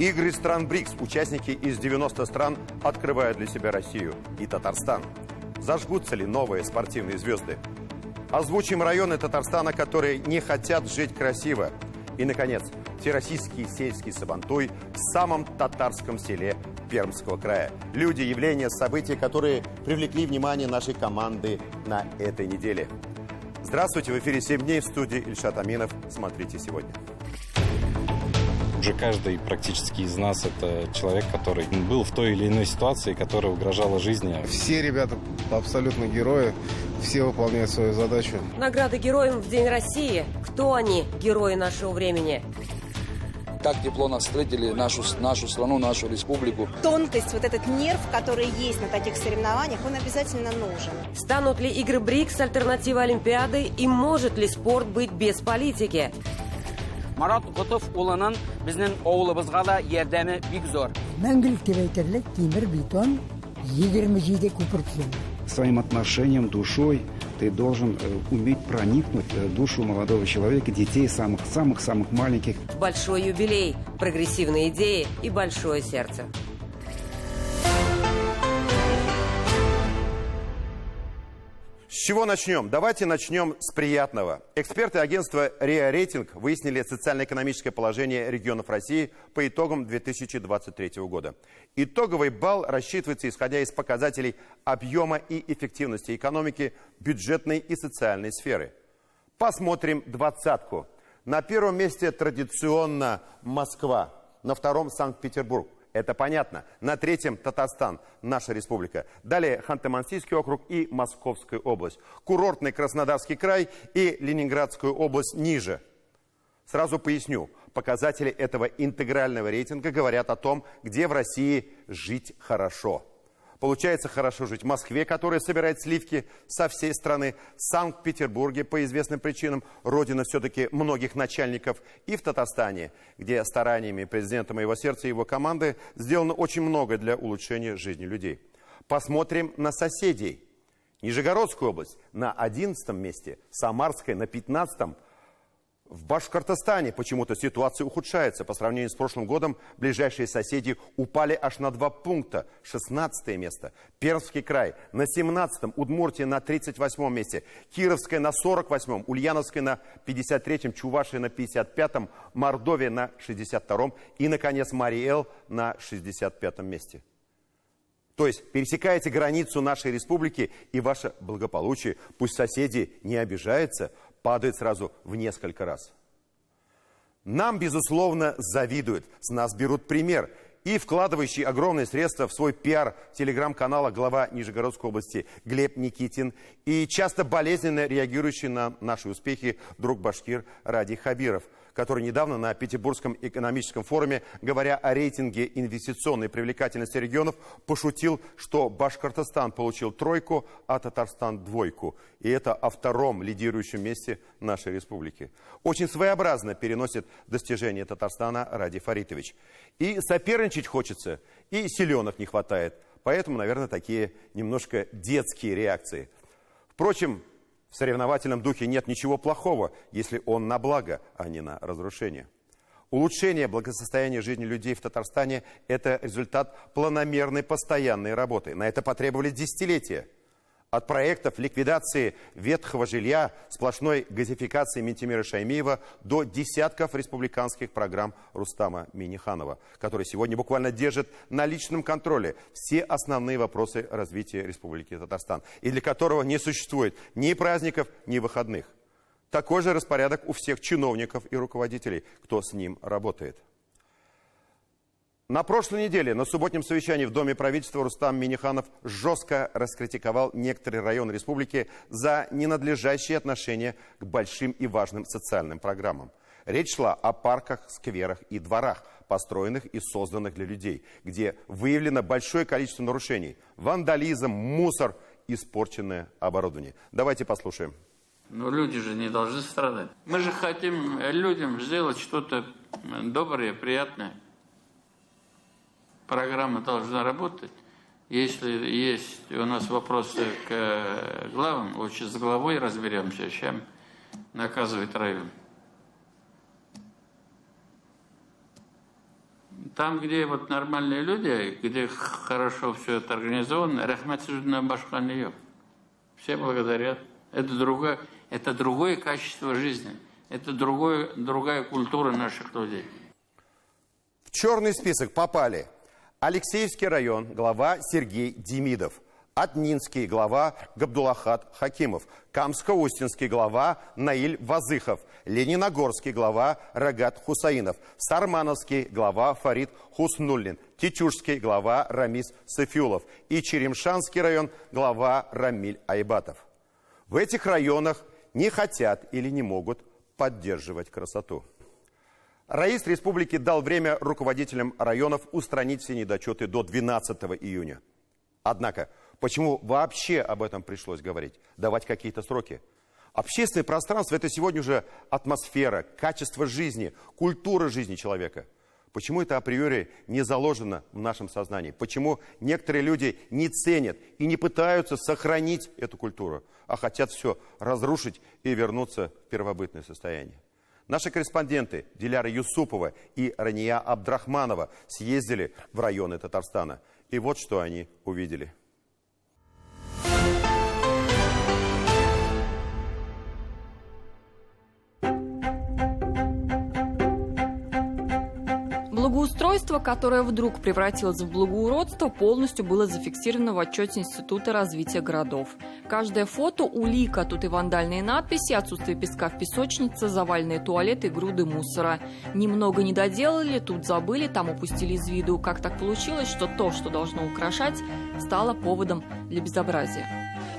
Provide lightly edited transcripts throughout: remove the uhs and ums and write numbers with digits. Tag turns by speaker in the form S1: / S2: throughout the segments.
S1: Игры стран БРИКС. Участники из 90 стран открывают для себя Россию и Татарстан. Зажгутся ли новые спортивные звезды? Озвучим районы Татарстана, которые не хотят жить красиво. И, наконец, всероссийский сельский сабантуй в самом татарском селе Пермского края. Люди, явления, события, которые привлекли внимание нашей команды на этой неделе. Здравствуйте, в эфире «7 дней», в студии Ильшат Аминов. Смотрите сегодня.
S2: Уже каждый практически из нас это человек, который был в той или иной ситуации, которая угрожала жизни.
S3: Все ребята абсолютно герои, все выполняют свою задачу.
S4: Награды героям в День России. Кто они, герои нашего времени?
S5: Так тепло нас встретили, нашу страну, нашу республику.
S6: Тонкость, вот этот нерв, который есть на таких соревнованиях, он обязательно нужен.
S4: Станут ли игры БРИКС альтернативой Олимпиады и может ли спорт быть без политики?
S7: Марат Готов уланын біздің оғылыбызға да ердемі бик зор.
S8: Мәңгілік деп айтерлік темір бетон 27 көпіртілген.
S9: Своим отношением, душой ты должен уметь проникнуть в душу молодого человека, детей, самых маленьких.
S4: Большой юбилей, прогрессивные идеи и большое сердце.
S1: С чего начнем? Давайте начнем с приятного. Эксперты агентства РИА Рейтинг выяснили социально-экономическое положение регионов России по итогам 2023 года. Итоговый балл рассчитывается исходя из показателей объема и эффективности экономики, бюджетной и социальной сферы. Посмотрим двадцатку. На первом месте традиционно Москва, на втором Санкт-Петербург. Это понятно. На третьем Татарстан, наша республика. Далее Ханты-Мансийский округ и Московская область. Курортный Краснодарский край и Ленинградскую область ниже. Сразу поясню. Показатели этого интегрального рейтинга говорят о том, где в России жить хорошо. Получается хорошо жить в Москве, которая собирает сливки со всей страны, в Санкт-Петербурге по известным причинам, родина все-таки многих начальников, и в Татарстане, где стараниями президента моего сердца и его команды сделано очень много для улучшения жизни людей. Посмотрим на соседей. Нижегородская область на 11 месте, Самарская на 15-м. В Башкортостане почему-то ситуация ухудшается. По сравнению с прошлым годом ближайшие соседи упали аж на 2 пункта. 16 место. Пермский край на 17-м, Удмуртия на 38-м месте. Кировская на 48-м, Ульяновская на 53-м, Чувашия на 55-м, Мордовия на 62-м и, наконец, Марий-Эл на 65-м месте. То есть пересекаете границу нашей республики, и ваше благополучие, пусть соседи не обижаются, падает сразу в несколько раз. Нам, безусловно, завидуют, с нас берут пример. И вкладывающий огромные средства в свой пиар телеграм-канала глава Нижегородской области Глеб Никитин и часто болезненно реагирующий на наши успехи друг башкир Ради Хабиров, который недавно на Петербургском экономическом форуме, говоря о рейтинге инвестиционной привлекательности регионов, пошутил, что Башкортостан получил 3, а Татарстан 2. И это о втором лидирующем месте нашей республики. Очень своеобразно переносит достижения Татарстана Ради Фаритович. И соперничать хочется, и силенок не хватает. Поэтому, наверное, такие немножко детские реакции. Впрочем, в соревновательном духе нет ничего плохого, если он на благо, а не на разрушение. Улучшение благосостояния жизни людей в Татарстане – это результат планомерной постоянной работы. На это потребовались десятилетия. От проектов ликвидации ветхого жилья, сплошной газификации Ментимира Шаймиева до десятков республиканских программ Рустама Минниханова, который сегодня буквально держит на личном контроле все основные вопросы развития Республики Татарстан, и для которого не существует ни праздников, ни выходных. Такой же распорядок у всех чиновников и руководителей, кто с ним работает. На прошлой неделе на субботнем совещании в Доме правительства Рустам Минниханов жестко раскритиковал некоторые районы республики за ненадлежащее отношение к большим и важным социальным программам. Речь шла о парках, скверах и дворах, построенных и созданных для людей, где выявлено большое количество нарушений: вандализм, мусор, испорченное оборудование. Давайте послушаем.
S10: Но люди же не должны страдать. Мы же хотим людям сделать что-то доброе, приятное. Программа должна работать. Если есть у нас вопросы к главам, лучше с главой разберемся, чем наказывать район. Там, где вот нормальные люди, где хорошо все это организовано, рахматсуждена башканы. Все благодарят. Это другое качество жизни. Это другая культура наших людей.
S1: В черный список попали Алексеевский район, глава Сергей Демидов, Атнинский, глава Габдулахат Хакимов, Камско-Устинский, глава Наиль Вазыхов, Лениногорский, глава Рагат Хусаинов, Сармановский, глава Фарид Хуснуллин, Тичушский, глава Рамис Сафиулов и Черемшанский район, глава Рамиль Айбатов. В этих районах не хотят или не могут поддерживать красоту. Раис республики дал время руководителям районов устранить все недочеты до 12 июня. Однако, почему вообще об этом пришлось говорить? Давать какие-то сроки? Общественное пространство – это сегодня уже атмосфера, качество жизни, культура жизни человека. Почему это априори не заложено в нашем сознании? Почему некоторые люди не ценят и не пытаются сохранить эту культуру, а хотят все разрушить и вернуться в первобытное состояние? Наши корреспонденты Диляра Юсупова и Рания Абдрахманова съездили в районы Татарстана. И вот что они увидели.
S11: Благоустройство, которое вдруг превратилось в благоуродство, полностью было зафиксировано в отчете Института развития городов. Каждое фото – улика, тут и вандальные надписи, отсутствие песка в песочнице, заваленные туалеты и груды мусора. Немного не доделали, тут забыли, там упустили из виду. Как так получилось, что то, что должно украшать, стало поводом для безобразия?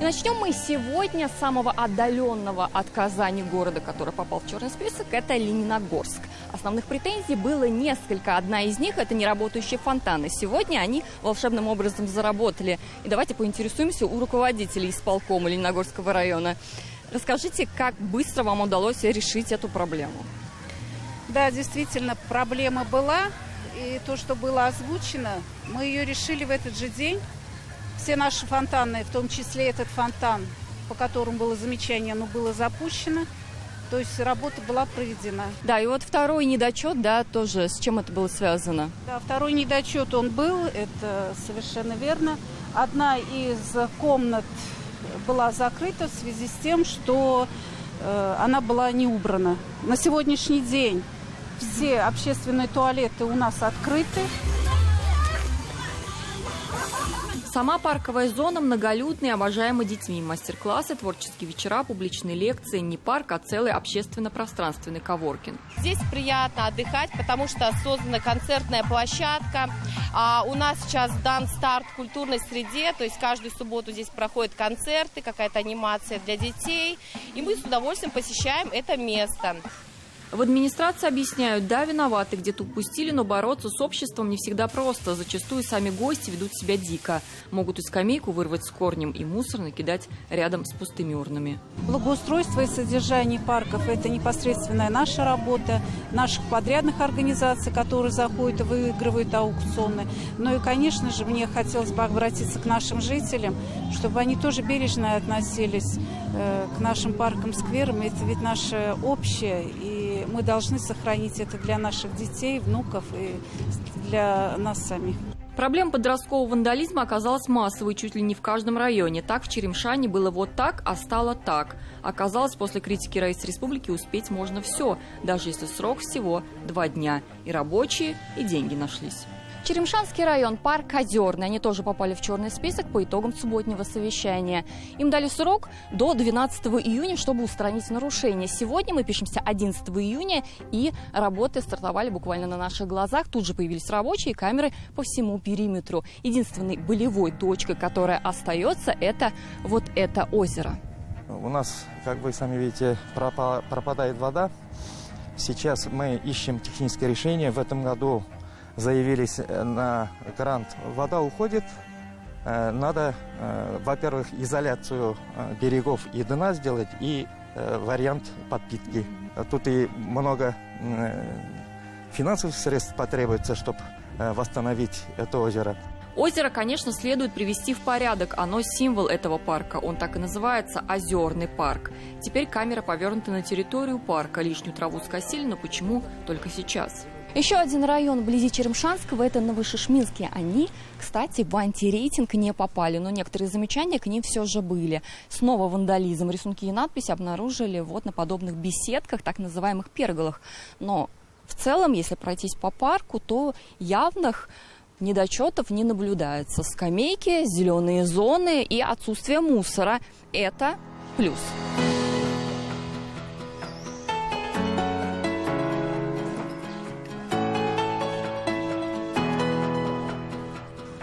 S11: И начнем мы сегодня с самого отдаленного от Казани города, который попал в черный список, это Лениногорск. Основных претензий было несколько. Одна из них – это неработающие фонтаны. Сегодня они волшебным образом заработали. И давайте поинтересуемся у руководителей исполкома Лениногорского района. Расскажите, как быстро вам удалось решить эту проблему?
S12: Да, действительно, проблема была. И то, что было озвучено, мы ее решили в этот же день. Все наши фонтаны, в том числе этот фонтан, по которому было замечание, оно было запущено. То есть работа была проведена.
S11: Да, и вот второй недочет, да, тоже с чем это было связано?
S12: Да, второй недочет он был, это совершенно верно. Одна из комнат была закрыта в связи с тем, что она была не убрана. На сегодняшний день все общественные туалеты у нас открыты.
S11: Сама парковая зона многолюдная, обожаема детьми. Мастер-классы, творческие вечера, публичные лекции. Не парк, а целый общественно-пространственный коворкинг.
S13: Здесь приятно отдыхать, потому что создана концертная площадка. У нас сейчас дан старт в культурной среде, то есть каждую субботу здесь проходят концерты, какая-то анимация для детей. И мы с удовольствием посещаем это место.
S11: В администрации объясняют, да, виноваты, где-то упустили, но бороться с обществом не всегда просто. Зачастую сами гости ведут себя дико. Могут и скамейку вырвать с корнем, и мусор накидать рядом с пустыми урнами.
S12: Благоустройство и содержание парков – это непосредственная наша работа, наших подрядных организаций, которые заходят и выигрывают аукционы. Ну и, конечно же, мне хотелось бы обратиться к нашим жителям, чтобы они тоже бережно относились к нашим паркам, скверам. Это ведь наше общее, и мы должны сохранить это для наших детей, внуков и для нас самих.
S11: Проблема подросткового вандализма оказалась массовой чуть ли не в каждом районе. Так в Черемшане было вот так, а стало так. Оказалось, после критики Раис Республики успеть можно все, даже если срок всего 2 дня. И рабочие, и деньги нашлись. Черемшанский район, парк Озерный. Они тоже попали в черный список по итогам субботнего совещания. Им дали срок до 12 июня, чтобы устранить нарушения. Сегодня мы пишемся 11 июня, и работы стартовали буквально на наших глазах. Тут же появились рабочие камеры по всему периметру. Единственной болевой точкой, которая остается, это вот это озеро.
S14: У нас, как вы сами видите, пропадает вода. Сейчас мы ищем техническое решение. В этом году заявились на грант. Вода уходит. Надо, во-первых, изоляцию берегов и дна сделать, и вариант подпитки. Тут и много финансовых средств потребуется, чтобы восстановить это озеро.
S11: Озеро, конечно, следует привести в порядок. Оно символ этого парка. Он так и называется – Озерный парк. Теперь камера повернута на территорию парка. Лишнюю траву скосили, но почему только сейчас? Еще один район вблизи Черемшанского – это Новошишминский. Они, кстати, в антирейтинг не попали, но некоторые замечания к ним все же были. Снова вандализм. Рисунки и надписи обнаружили вот на подобных беседках, так называемых перголах. Но в целом, если пройтись по парку, то явных недочетов не наблюдается. Скамейки, зеленые зоны и отсутствие мусора – это плюс.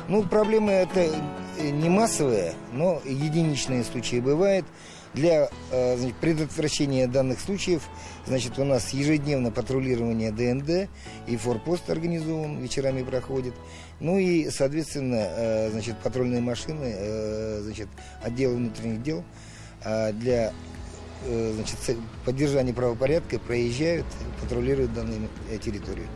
S15: Ну, проблемы это не массовые, но единичные случаи бывают. Для предотвращения данных случаев, значит, у нас ежедневно патрулирование ДНД и форпост организован, вечерами проходит. Ну и, соответственно, значит, патрульные машины, значит, отдела внутренних дел для, значит, поддержания правопорядка проезжают, патрулируют данную территорию.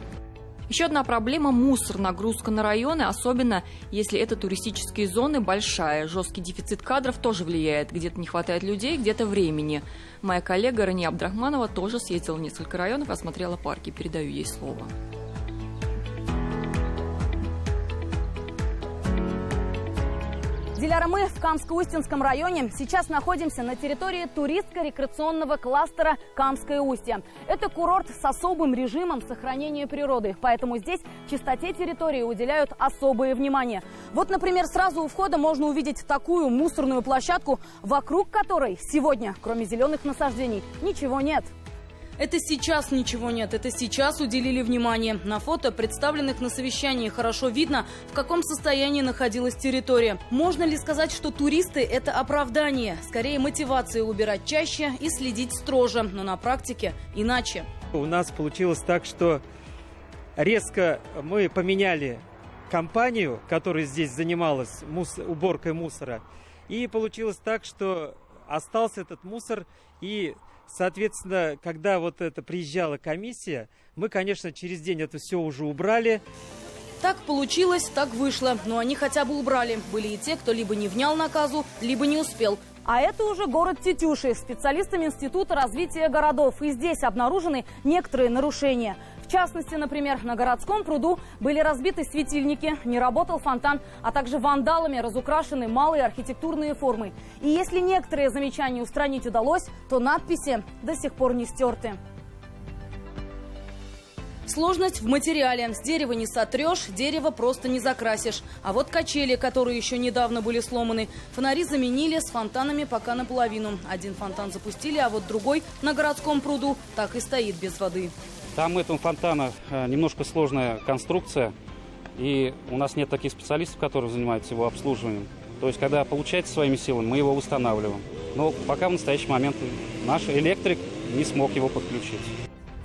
S11: Еще одна проблема – мусор, нагрузка на районы, особенно если это туристические зоны большая. Жесткий дефицит кадров тоже влияет. Где-то не хватает людей, где-то времени. Моя коллега Рания Абдрахманова тоже съездила в несколько районов и осмотрела парки. Передаю ей слово.
S16: Диляра, мы в Камско-Устинском районе. Сейчас находимся на территории туристско-рекреационного кластера Камское Устье. Это курорт с особым режимом сохранения природы, поэтому здесь чистоте территории уделяют особое внимание. Вот, например, сразу у входа можно увидеть такую мусорную площадку, вокруг которой сегодня, кроме зеленых насаждений, ничего нет.
S17: Это сейчас ничего нет, это сейчас уделили внимание. На фото, представленных на совещании, хорошо видно, в каком состоянии находилась территория. Можно ли сказать, что туристы – это оправдание? Скорее, мотивация убирать чаще и следить строже, но на практике иначе.
S18: У нас получилось так, что резко мы поменяли компанию, которая здесь занималась уборкой мусора, и получилось так, что остался этот мусор, и соответственно, когда вот это приезжала комиссия, мы, конечно, через день это все уже убрали.
S17: Так получилось, так вышло. Но они хотя бы убрали. Были и те, кто либо не внял наказу, либо не успел.
S16: А это уже город Тетюши. Специалистами Института развития городов. И здесь обнаружены некоторые нарушения. В частности, например, на городском пруду были разбиты светильники, не работал фонтан, а также вандалами разукрашены малые архитектурные формы. И если некоторые замечания устранить удалось, то надписи до сих пор не стерты.
S17: Сложность в материале. С дерева не сотрешь, дерево просто не закрасишь. А вот качели, которые еще недавно были сломаны. Фонари заменили, с фонтанами пока наполовину. Один фонтан запустили, а вот другой на городском пруду так и стоит без воды.
S2: Там этого фонтана немножко сложная конструкция, и у нас нет таких специалистов, которые занимаются его обслуживанием. То есть, когда получается своими силами, мы его восстанавливаем. Но пока в настоящий момент наш электрик не смог его подключить.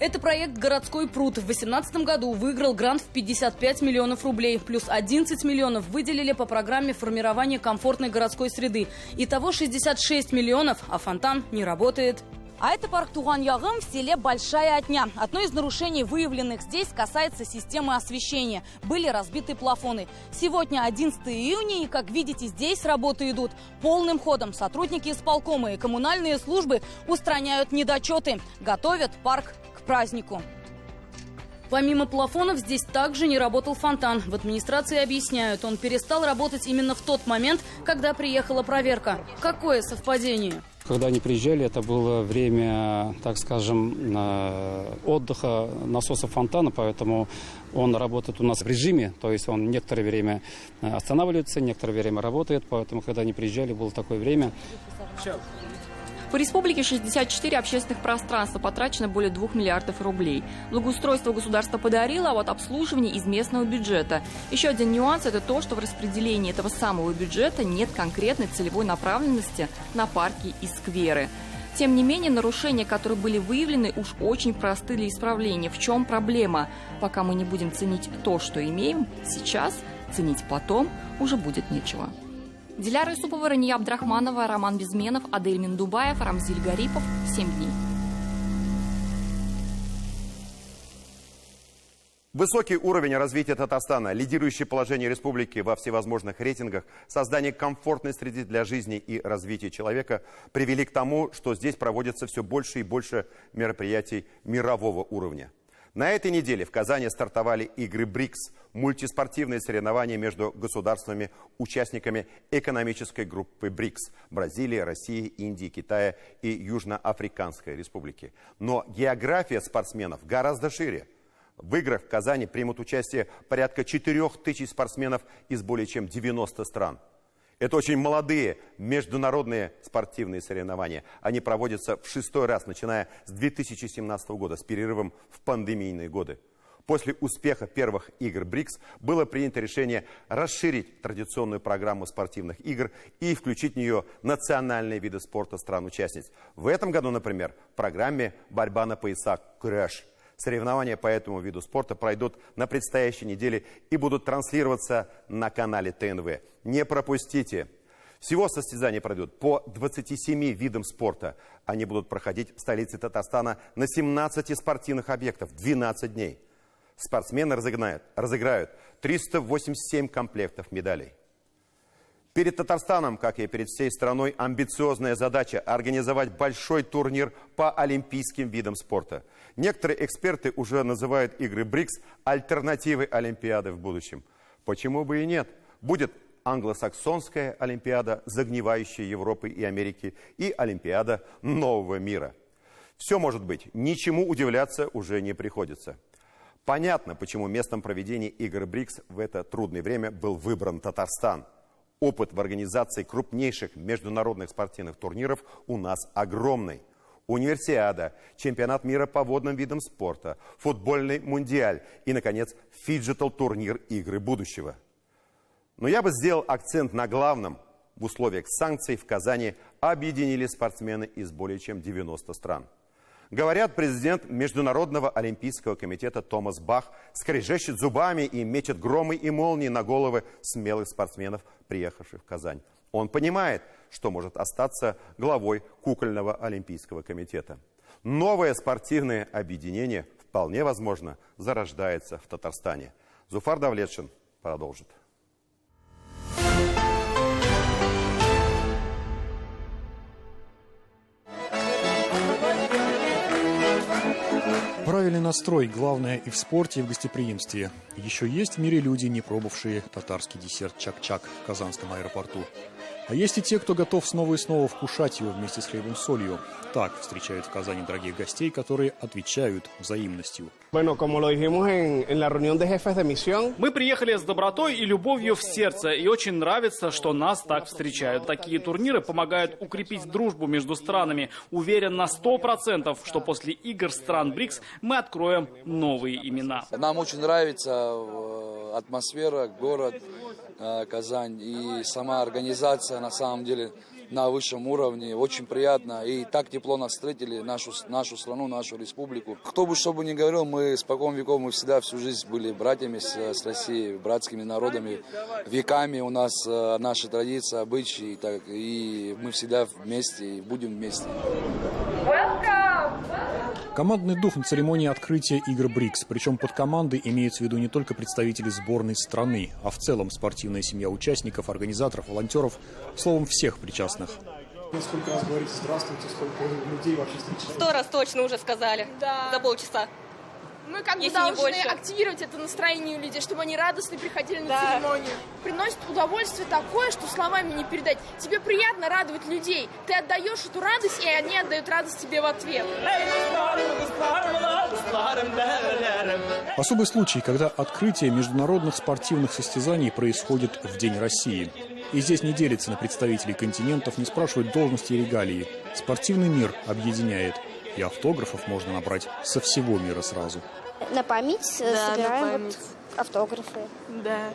S17: Это проект «Городской пруд». В 2018 году выиграл грант в 55 миллионов рублей. Плюс 11 миллионов выделили по программе формирования комфортной городской среды. Итого 66 миллионов, а фонтан не работает.
S16: А это парк Туган-Ягым в селе Большая Отня. Одно из нарушений, выявленных здесь, касается системы освещения. Были разбиты плафоны. Сегодня 11 июня, и, как видите, здесь работы идут полным ходом. Сотрудники исполкома и коммунальные службы устраняют недочеты, готовят парк к празднику.
S17: Помимо плафонов, здесь также не работал фонтан. В администрации объясняют, он перестал работать именно в тот момент, когда приехала проверка. Какое совпадение?
S2: Когда они приезжали, это было время, так скажем, отдыха насосов фонтана, поэтому он работает у нас в режиме, то есть он некоторое время останавливается, некоторое время работает, поэтому, когда они приезжали, было такое время.
S11: По республике 64 общественных пространства, потрачено более 2 миллиардов рублей. Благоустройство государство подарило, а вот обслуживание из местного бюджета. Еще один нюанс – это то, что в распределении этого самого бюджета нет конкретной целевой направленности на парки и скверы. Тем не менее, нарушения, которые были выявлены, уж очень просты для исправления. В чем проблема? Пока мы не будем ценить то, что имеем сейчас, ценить потом уже будет нечего. Диляра Юсупова, Рания Абдрахманова, Роман Безменов, Адель Миндубаев, Рамзиль Гарипов. 7 дней.
S1: Высокий уровень развития Татарстана, лидирующее положение республики во всевозможных рейтингах, создание комфортной среды для жизни и развития человека привели к тому, что здесь проводится все больше и больше мероприятий мирового уровня. На этой неделе в Казани стартовали игры БРИКС, мультиспортивные соревнования между государствами, участниками экономической группы БРИКС – Бразилии, России, Индии, Китая и Южноафриканской республики. Но география спортсменов гораздо шире. В играх в Казани примут участие порядка 4000 спортсменов из более чем 90 стран. Это очень молодые международные спортивные соревнования. Они проводятся в 6-й раз, начиная с 2017 года, с перерывом в пандемийные годы. После успеха первых игр БРИКС было принято решение расширить традиционную программу спортивных игр и включить в нее национальные виды спорта стран-участниц. В этом году, например, в программе «Борьба на поясах» «Крэш». Соревнования по этому виду спорта пройдут на предстоящей неделе и будут транслироваться на канале ТНВ. Не пропустите! Всего состязания пройдут по 27 видам спорта. Они будут проходить в столице Татарстана на 17 спортивных объектах 12 дней. Спортсмены разыграют 387 комплектов медалей. Перед Татарстаном, как и перед всей страной, амбициозная задача – организовать большой турнир по олимпийским видам спорта. Некоторые эксперты уже называют игры БРИКС альтернативой Олимпиады в будущем. Почему бы и нет? Будет англосаксонская Олимпиада, загнивающая Европы и Америки, и Олимпиада нового мира. Все может быть, ничему удивляться уже не приходится. Понятно, почему местом проведения игр БРИКС в это трудное время был выбран Татарстан. Опыт в организации крупнейших международных спортивных турниров у нас огромный. Универсиада, чемпионат мира по водным видам спорта, футбольный мундиаль и, наконец, фиджитал-турнир «Игры будущего». Но я бы сделал акцент на главном. В условиях санкций в Казани объединили спортсмены из более чем 90 стран. Говорят, президент Международного олимпийского комитета Томас Бах скрежещет зубами и мечет громы и молнии на головы смелых спортсменов, приехавших в Казань. Он понимает, что может остаться главой кукольного олимпийского комитета. Новое спортивное объединение, вполне возможно, зарождается в Татарстане. Зуфар Давлетшин продолжит.
S19: Правильный настрой – главное и в спорте, и в гостеприимстве. Еще есть в мире люди, не пробовавшие татарский десерт чак-чак в Казанском аэропорту. А есть и те, кто готов снова и снова вкушать его вместе с хлебом с солью. Так встречают в Казани дорогих гостей, которые отвечают взаимностью.
S20: Мы приехали с добротой и любовью в сердце, и очень нравится, что нас так встречают. Такие турниры помогают укрепить дружбу между странами. Уверен на 100%, что после игр стран БРИКС мы откроем новые имена.
S5: Нам очень нравится атмосфера, город Казань и сама организация на самом деле на высшем уровне. Очень приятно. И так тепло нас встретили, нашу страну, нашу республику. Кто бы что бы ни говорил, мы испокон веков, мы всегда всю жизнь были братьями с Россией, братскими народами. Веками у нас наши традиции, обычаи. И мы всегда вместе и будем вместе.
S19: Командный дух на церемонии открытия игр БРИКС. Причем под командой имеются в виду не только представители сборной страны, а в целом спортивная семья участников, организаторов, волонтеров, словом, всех причастных.
S21: Сколько раз говорите «здравствуйте», сколько людей вообще встречаете?
S22: 100 раз точно уже сказали, да. За полчаса.
S23: Мы как бы должны активировать это настроение у людей, чтобы они радостно приходили на церемонию. Приносит удовольствие такое, что словами не передать. Тебе приятно радовать людей. Ты отдаешь эту радость, и они отдают радость тебе в ответ.
S19: Особый случай, когда открытие международных спортивных состязаний происходит в День России. И здесь не делится на представителей континентов, не спрашивают должности и регалии. Спортивный мир объединяет. И автографов можно набрать со всего мира сразу.
S24: На память собираем автографы.
S23: Да.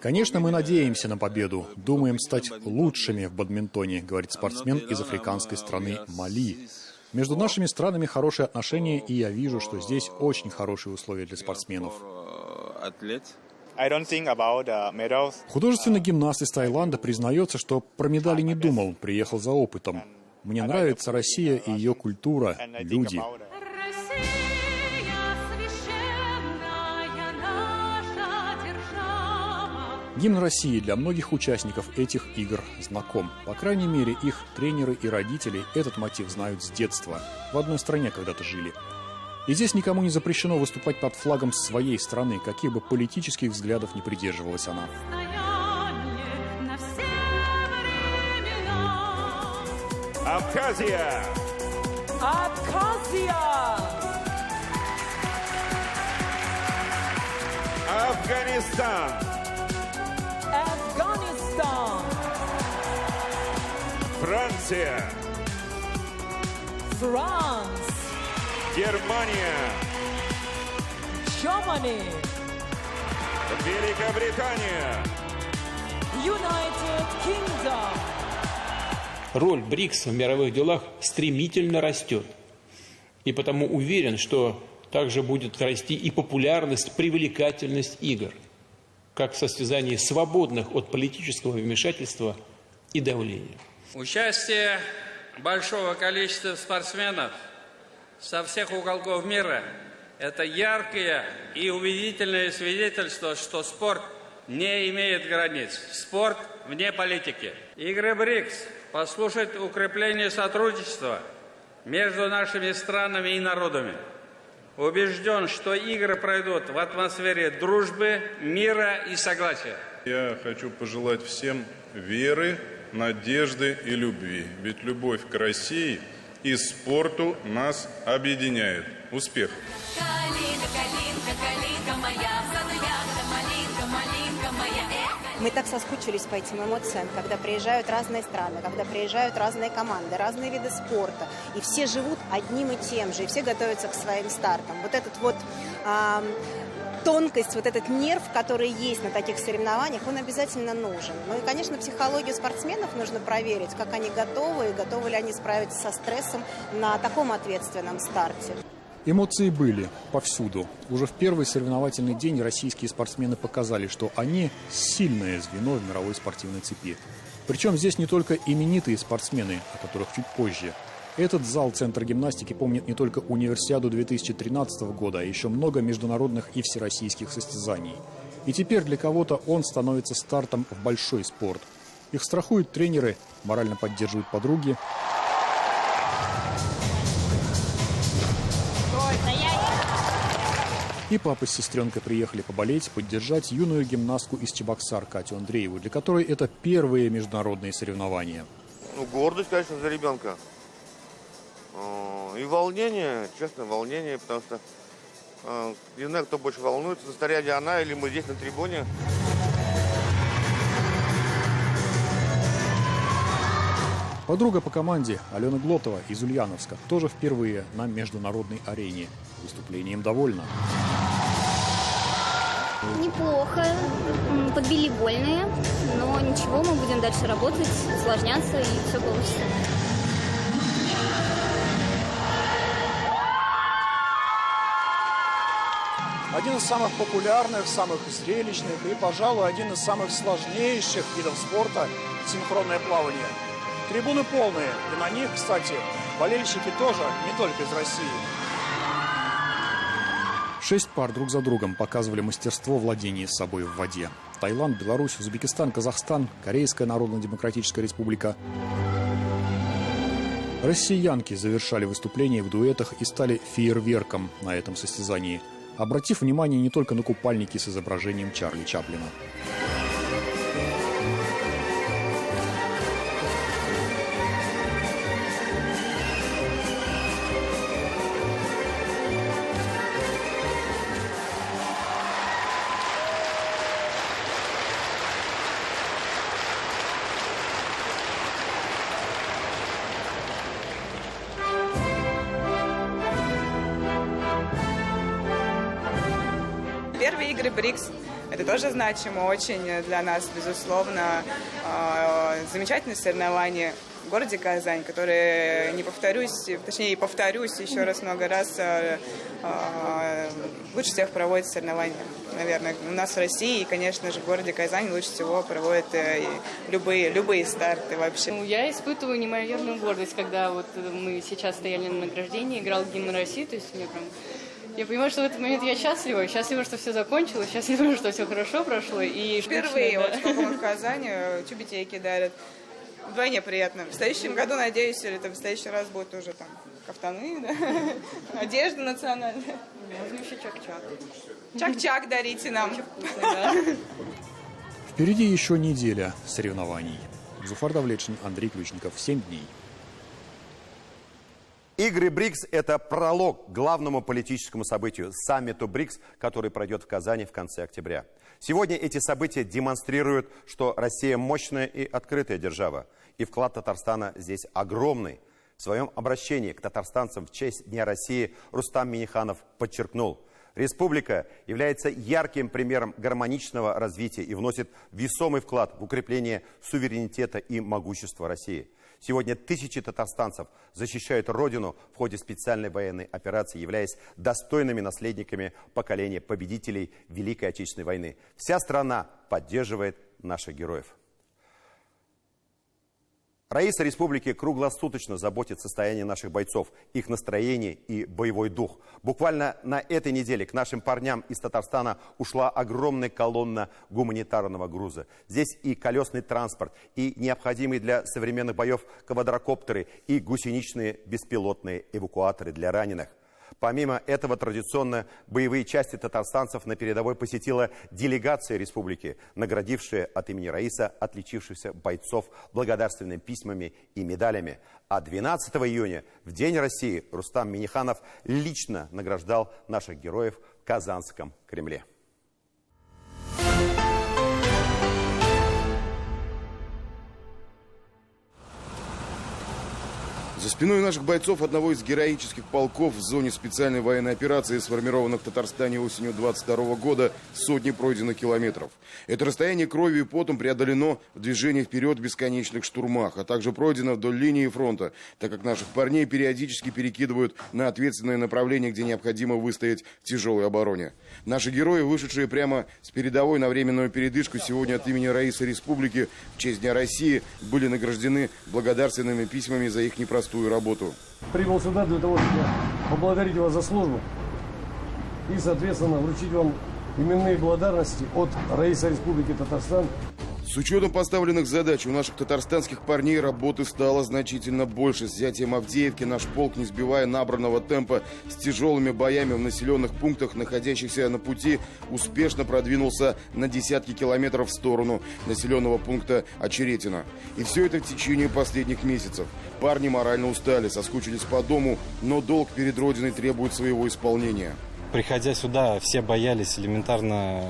S19: Конечно, мы надеемся на победу. Думаем стать лучшими в бадминтоне, говорит спортсмен из африканской страны Мали. Между нашими странами хорошие отношения, и я вижу, что здесь очень хорошие условия для спортсменов. Художественный гимнаст из Таиланда признается, что про медали не думал, приехал за опытом. Мне нравится Россия и ее культура, люди. Гимн России для многих участников этих игр знаком. По крайней мере, их тренеры и родители этот мотив знают с детства. В одной стране когда-то жили. И здесь никому не запрещено выступать под флагом своей страны, каких бы политических взглядов не придерживалась она.
S1: Абхазия!
S3: Абхазия!
S1: Афганистан!
S3: Афганистан!
S1: Франция!
S3: Франс!
S1: Германия!
S3: Germany!
S1: Великобритания!
S3: United Kingdom!
S6: Роль БРИКС в мировых делах стремительно растет. И потому уверен, что также будет расти и популярность, привлекательность игр, как в состязании свободных от политического вмешательства и давления.
S7: Участие большого количества спортсменов со всех уголков мира – это яркое и убедительное свидетельство, что спорт не имеет границ. Спорт вне политики. Игры БРИКС послужат укреплению сотрудничества между нашими странами и народами. Убежден, что игры пройдут в атмосфере дружбы, мира и согласия.
S8: Я хочу пожелать всем веры, надежды и любви. Ведь любовь к России и спорту нас объединяет. Успехов!
S3: Калинка, калинка, калинка моя, в саду ягода, малинка, малинка моя.
S25: Мы так соскучились по этим эмоциям, когда приезжают разные страны, когда приезжают разные команды, разные виды спорта. И все живут одним и тем же, и все готовятся к своим стартам. Вот этот вот тонкость, вот этот нерв, который есть на таких соревнованиях, он обязательно нужен. Ну и, конечно, психологию спортсменов нужно проверить, как они готовы, и готовы ли они справиться со стрессом на таком ответственном старте.
S19: Эмоции были повсюду. Уже в первый соревновательный день российские спортсмены показали, что они сильное звено в мировой спортивной цепи. Причем здесь не только именитые спортсмены, о которых чуть позже. Этот зал Центра гимнастики помнит не только Универсиаду 2013 года, а еще много международных и всероссийских состязаний. И теперь для кого-то он становится стартом в большой спорт. Их страхуют тренеры, морально поддерживают подруги. И папа с сестренкой приехали поболеть, поддержать юную гимнастку из Чебоксар Катю Андрееву, для которой это первые международные соревнования.
S26: Ну, гордость, конечно, за ребенка. И волнение, честно, волнение, потому что не знаю, кто больше волнуется, на стадионе она или мы здесь на трибуне.
S19: Подруга по команде Алена Глотова из Ульяновска тоже впервые на международной арене. Выступлением довольна.
S24: Неплохо. Подбили больные, но ничего, мы будем дальше работать, усложняться, и все получится.
S21: Один из самых популярных, самых зрелищных и, пожалуй, один из самых сложнейших видов спорта – синхронное плавание. Трибуны полные, и на них, кстати, болельщики тоже, не только из России.
S19: 6 пар друг за другом показывали мастерство владения собой в воде. Таиланд, Беларусь, Узбекистан, Казахстан, Корейская Народно-Демократическая Республика. Россиянки завершали выступление в дуэтах и стали фейерверком на этом состязании, обратив внимание не только на купальники с изображением Чарли Чаплина.
S27: Первые игры БРИКС – это тоже значимо очень для нас, безусловно. Замечательное соревнование в городе Казань, которое, не повторюсь, точнее, повторюсь еще раз много раз, лучше всех проводит соревнования, наверное. У нас в России и, конечно же, в городе Казань лучше всего проводят любые старты вообще.
S28: Ну, я испытываю неимоверную гордость, когда вот мы сейчас стояли на награждении, играл гимн России, то есть мне прям...
S4: Я понимаю, что в этот момент я счастлива, что все закончилось, счастлива, что все хорошо прошло. И
S27: впервые, вот сколько мы в Казани, тюбетейки дарят. Вдвойне приятно. В следующем году, надеюсь, или в следующий раз будет уже там кафтаны, да? Одежда национальная.
S4: Можно еще чак-чак.
S27: Чак-чак дарите нам.
S4: Очень вкусно, да.
S19: Впереди еще неделя соревнований. Зуфар Давлетшин, Андрей Ключников. 7 дней.
S1: Игры БРИКС – это пролог к главному политическому событию – саммиту БРИКС, который пройдет в Казани в конце октября. Сегодня эти события демонстрируют, что Россия мощная и открытая держава. И вклад Татарстана здесь огромный. В своем обращении к татарстанцам в честь Дня России Рустам Минниханов подчеркнул: республика является ярким примером гармоничного развития и вносит весомый вклад в укрепление суверенитета и могущества России. Сегодня тысячи татарстанцев защищают родину в ходе специальной военной операции, являясь достойными наследниками поколения победителей Великой Отечественной войны. Вся страна поддерживает наших героев. Раиса Республики круглосуточно заботит о состоянии наших бойцов, их настроение и боевой дух. Буквально на этой неделе к нашим парням из Татарстана ушла огромная колонна гуманитарного груза. Здесь и колесный транспорт, и необходимые для современных боев квадрокоптеры, и гусеничные беспилотные эвакуаторы для раненых. Помимо этого, традиционно боевые части татарстанцев на передовой посетила делегация республики, наградившая от имени Раиса отличившихся бойцов благодарственными письмами и медалями. А 12 июня, в День России, Рустам Минниханов лично награждал наших героев в Казанском Кремле.
S9: За спиной наших бойцов одного из героических полков в зоне специальной военной операции, сформированных в Татарстане осенью 22 года, сотни пройденных километров. Это расстояние кровью и потом преодолено в движении вперед в бесконечных штурмах, а также пройдено вдоль линии фронта, так как наших парней периодически перекидывают на ответственное направление, где необходимо выстоять в тяжелой обороне. Наши герои, вышедшие прямо с передовой на временную передышку, сегодня от имени Раисы Республики в честь Дня России были награждены благодарственными письмами за их непростую работу.
S10: Прибыл сюда для того, чтобы поблагодарить вас за службу и, соответственно, вручить вам именные благодарности от Раисы Республики Татарстан.
S9: С учетом поставленных задач у наших татарстанских парней работы стало значительно больше. С взятием Авдеевки наш полк, не сбивая набранного темпа, с тяжелыми боями в населенных пунктах, находящихся на пути, успешно продвинулся на десятки километров в сторону населенного пункта Очеретино. И все это в течение последних месяцев. Парни морально устали, соскучились по дому, но долг перед Родиной требует своего исполнения.
S12: Приходя сюда, все боялись элементарно,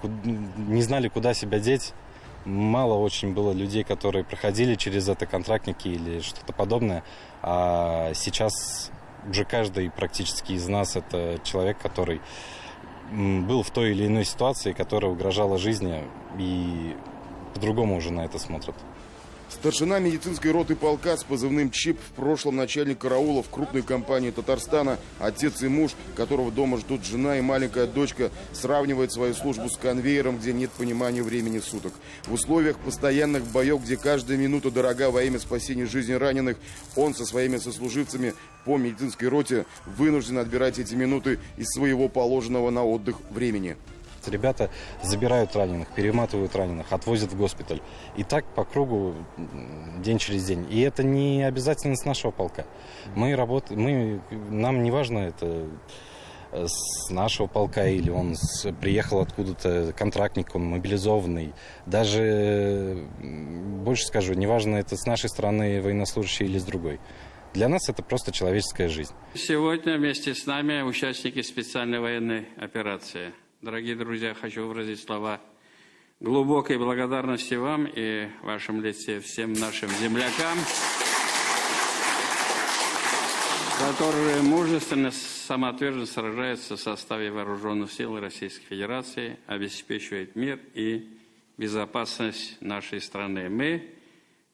S12: не знали, куда себя деть. Мало очень было людей, которые проходили через это, контрактники или что-то подобное. А сейчас уже каждый практически из нас это человек, который был в той или иной ситуации, которая угрожала жизни, и по-другому уже на это смотрят.
S9: Старшина медицинской роты полка с позывным ЧИП, в прошлом начальник караула в крупной компании Татарстана, отец и муж, которого дома ждут жена и маленькая дочка, сравнивает свою службу с конвейером, где нет понимания времени суток. В условиях постоянных боев, где каждая минута дорога во имя спасения жизни раненых, он со своими сослуживцами по медицинской роте вынужден отбирать эти минуты из своего положенного на отдых времени.
S12: Ребята забирают раненых, перематывают раненых, отвозят в госпиталь. И так по кругу день через день. И это не обязательно с нашего полка. Мы работаем, нам не важно, это с нашего полка или он приехал откуда-то, контрактник, он мобилизованный. Даже, больше скажу, неважно, это с нашей стороны военнослужащий или с другой. Для нас это просто человеческая жизнь.
S7: Сегодня вместе с нами участники специальной военной операции. Дорогие друзья, хочу выразить слова глубокой благодарности вам и в вашем лице всем нашим землякам, которые мужественно, самоотверженно сражаются в составе вооруженных сил Российской Федерации, обеспечивают мир и безопасность нашей страны. Мы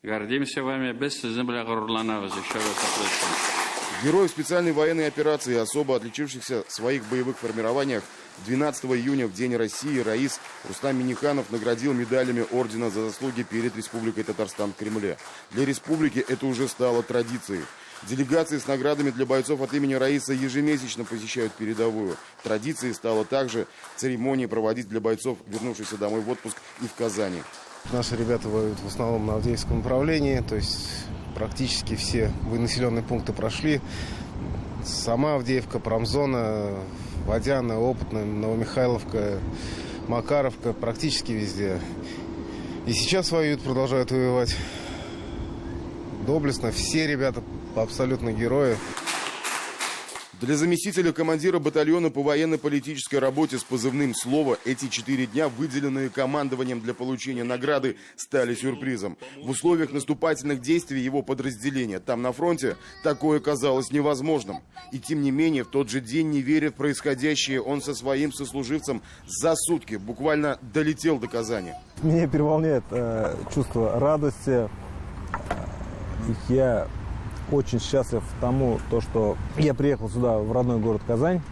S7: гордимся вами, без земля горланавыз, еще раз отлично.
S9: Героев специальной военной операции, особо отличившихся в своих боевых формированиях, 12 июня, в День России, Раис Рустам Минниханов наградил медалями ордена за заслуги перед Республикой Татарстан в Кремле. Для республики это уже стало традицией. Делегации с наградами для бойцов от имени Раиса ежемесячно посещают передовую. Традицией стало также церемонии проводить для бойцов, вернувшихся домой в отпуск, и в Казани.
S2: Наши ребята воюют в основном на Авдеевском направлении, то есть практически все населенные пункты прошли. Сама Авдеевка, промзона, Водяна, Опытная, Новомихайловка, Макаровка, практически везде. И сейчас воюют, продолжают воевать доблестно. Все ребята абсолютно герои.
S9: Для заместителя командира батальона по военно-политической работе с позывным «Слово» эти 4 дня, выделенные командованием для получения награды, стали сюрпризом. В условиях наступательных действий его подразделения там на фронте такое казалось невозможным. И тем не менее, в тот же день, не веря в происходящее, он со своим сослуживцем за сутки буквально долетел до Казани.
S13: Меня переполняет чувство радости. Я очень счастлив тому, что я приехал сюда, в родной город Казань,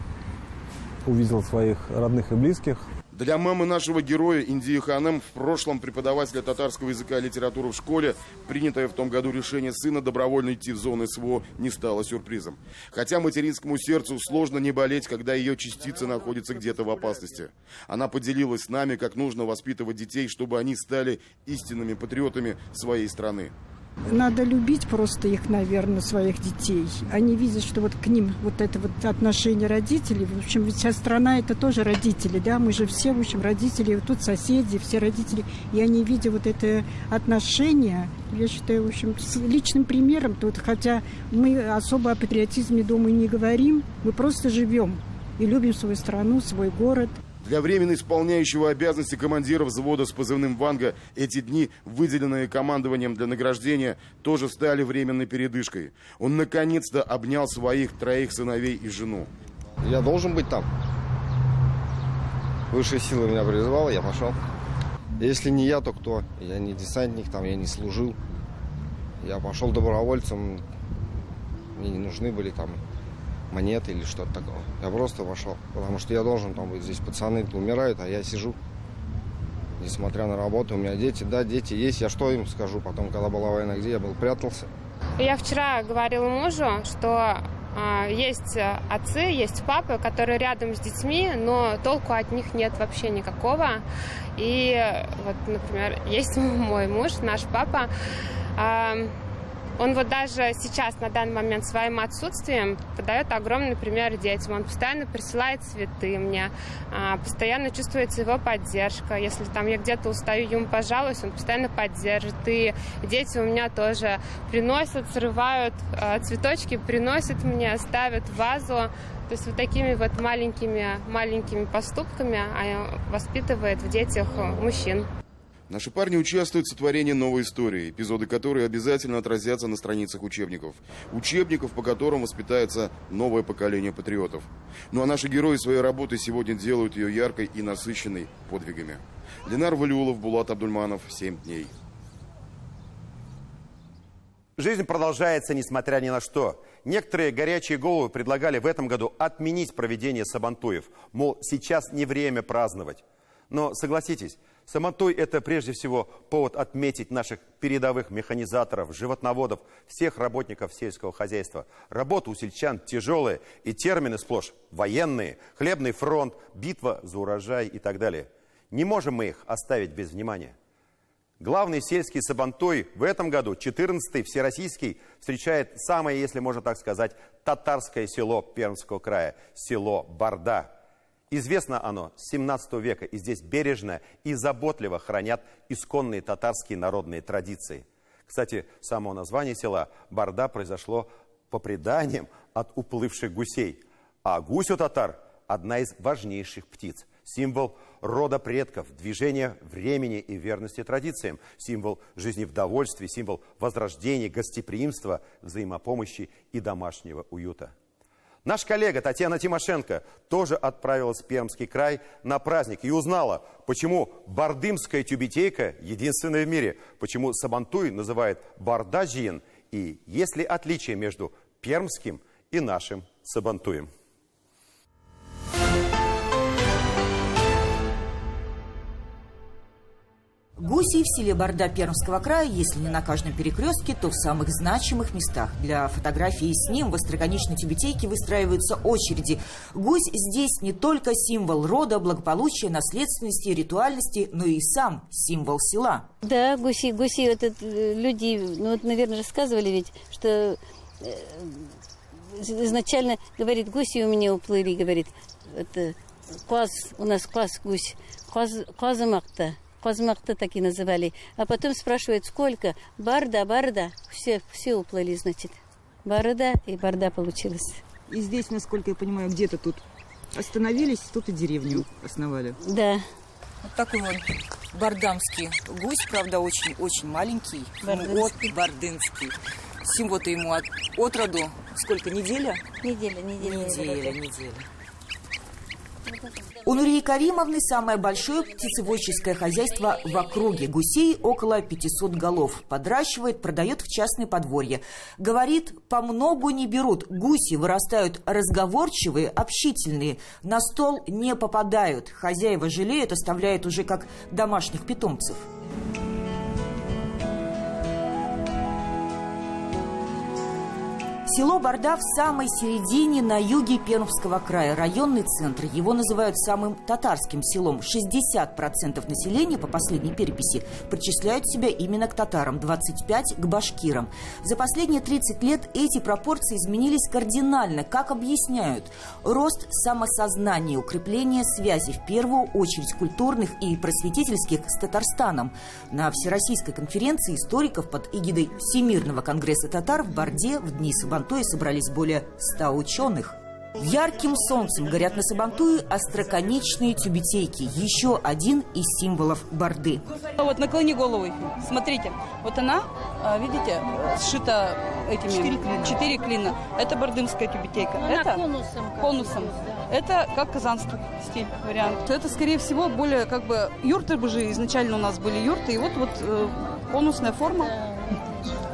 S13: увидел своих родных и близких.
S9: Для мамы нашего героя Индии Ханам, в прошлом преподавателя татарского языка и литературы в школе, принятое в том году решение сына добровольно идти в зону СВО не стало сюрпризом. Хотя материнскому сердцу сложно не болеть, когда ее частица находится где-то в опасности. Она поделилась с нами, как нужно воспитывать детей, чтобы они стали истинными патриотами своей страны.
S14: Надо любить просто их, наверное, своих детей. Они видят, что вот к ним вот это вот отношение родителей. В общем, ведь вся страна — это тоже родители, да? Мы же все, в общем, родители, вот тут соседи, все родители. И они, видя вот это отношение, я считаю, в общем, с личным примером тут, хотя мы особо о патриотизме, думаю, не говорим, мы просто живем и любим свою страну, свой город.
S9: Для временно исполняющего обязанности командира взвода с позывным «Ванга» эти дни, выделенные командованием для награждения, тоже стали временной передышкой. Он наконец-то обнял своих 3 сыновей и жену.
S2: Я должен быть там. Высшая сила меня призвала, я пошел. Если не я, то кто? Я не десантник, там, я не служил. Я пошел добровольцем. Мне не нужны были там монеты или что-то такого. Я просто пошел, потому что я должен там быть. Здесь пацаны умирают, а я сижу. Несмотря на работу, у меня дети, да, дети есть. Я что им скажу потом, когда была война, где я был, прятался?
S15: Я вчера говорила мужу, что есть отцы, есть папы, которые рядом с детьми, но толку от них нет вообще никакого. И вот, например, есть мой муж, наш папа. Он вот даже сейчас, на данный момент, своим отсутствием подает огромный пример детям. Он постоянно присылает цветы мне, постоянно чувствуется его поддержка. Если там я где-то устаю, ему пожалуюсь, он постоянно поддержит. И дети у меня тоже приносят, срывают цветочки, приносят мне, ставят в вазу. То есть вот такими вот маленькими поступками воспитывает в детях мужчин.
S9: Наши парни участвуют в сотворении новой истории, эпизоды которой обязательно отразятся на страницах учебников. Учебников, по которым воспитается новое поколение патриотов. Ну а наши герои своей работы сегодня делают ее яркой и насыщенной подвигами. Ленар Валиулов, Булат Абдульманов, 7 дней.
S1: Жизнь продолжается, несмотря ни на что. Некоторые горячие головы предлагали в этом году отменить проведение сабантуев. Мол, сейчас не время праздновать. Но согласитесь, сабантуй – это прежде всего повод отметить наших передовых механизаторов, животноводов, всех работников сельского хозяйства. Работа у сельчан тяжелая, и термины сплошь военные, хлебный фронт, битва за урожай и так далее. Не можем мы их оставить без внимания. Главный сельский сабантуй в этом году, 14-й всероссийский, встречает самое, если можно так сказать, татарское село Пермского края – село Барда. Известно оно с 17 века, и здесь бережно и заботливо хранят исконные татарские народные традиции. Кстати, само название села Барда произошло по преданиям от уплывших гусей. А гусь у татар – одна из важнейших птиц. Символ рода предков, движения времени и верности традициям. Символ жизни в довольстве, символ возрождения, гостеприимства, взаимопомощи и домашнего уюта. Наш коллега Татьяна Тимошенко тоже отправилась в Пермский край на праздник и узнала, почему бардымская тюбетейка единственная в мире, почему сабантуй называют бардаджиен, и есть ли отличие между пермским и нашим сабантуем.
S5: Гуси в селе Барда Пермского края, если не на каждом перекрестке, то в самых значимых местах. Для фотографии с ним в остроконечной тюбетейке выстраиваются очереди. Гусь здесь не только символ рода, благополучия, наследственности, ритуальности, но и сам символ села.
S11: Да, гуси, вот люди, ну вот, наверное, рассказывали ведь, что изначально, говорит, гуси у меня уплыли, говорит, это у нас класс гусь, клазамакта. Козмакта так и называли. А потом спрашивают, сколько? Барда. Все уплыли, значит. Барда и Барда получилось.
S16: И здесь, насколько я понимаю, где-то тут остановились, тут и деревню основали.
S11: Да.
S17: Вот такой вот бардамский гусь, правда, очень маленький.
S11: Бардынский.
S17: Бардынский. Сим-то ему от роду сколько? Неделя?
S11: Неделя.
S5: У Нурии Каримовны самое большое птицеводческое хозяйство в округе. Гусей около 500 голов. Подращивает, продает в частное подворье. Говорит, по многу не берут. Гуси вырастают разговорчивые, общительные. На стол не попадают. Хозяева жалеют, оставляют уже как домашних питомцев. Село Барда в самой середине, на юге Пермского края. Районный центр. Его называют самым татарским селом. 60% населения, по последней переписи, причисляют себя именно к татарам, 25% к башкирам. За последние 30 лет эти пропорции изменились кардинально. Как объясняют? Рост самосознания, укрепление связей, в первую очередь культурных и просветительских, с Татарстаном. На Всероссийской конференции историков под эгидой Всемирного конгресса татар в Барде в дни Сабантуя собрались более 100 ученых. Ярким солнцем горят на Сабантуе остроконечные тюбетейки. Еще один из символов Барды.
S18: Вот наклони голову. Смотрите, вот она, видите, сшита этими 4 клина. Это бардымская тюбетейка. Это конусом. Это как казанский стиль, вариант. Это, скорее всего, более как бы юрты же изначально у нас были юрты. И вот конусная форма.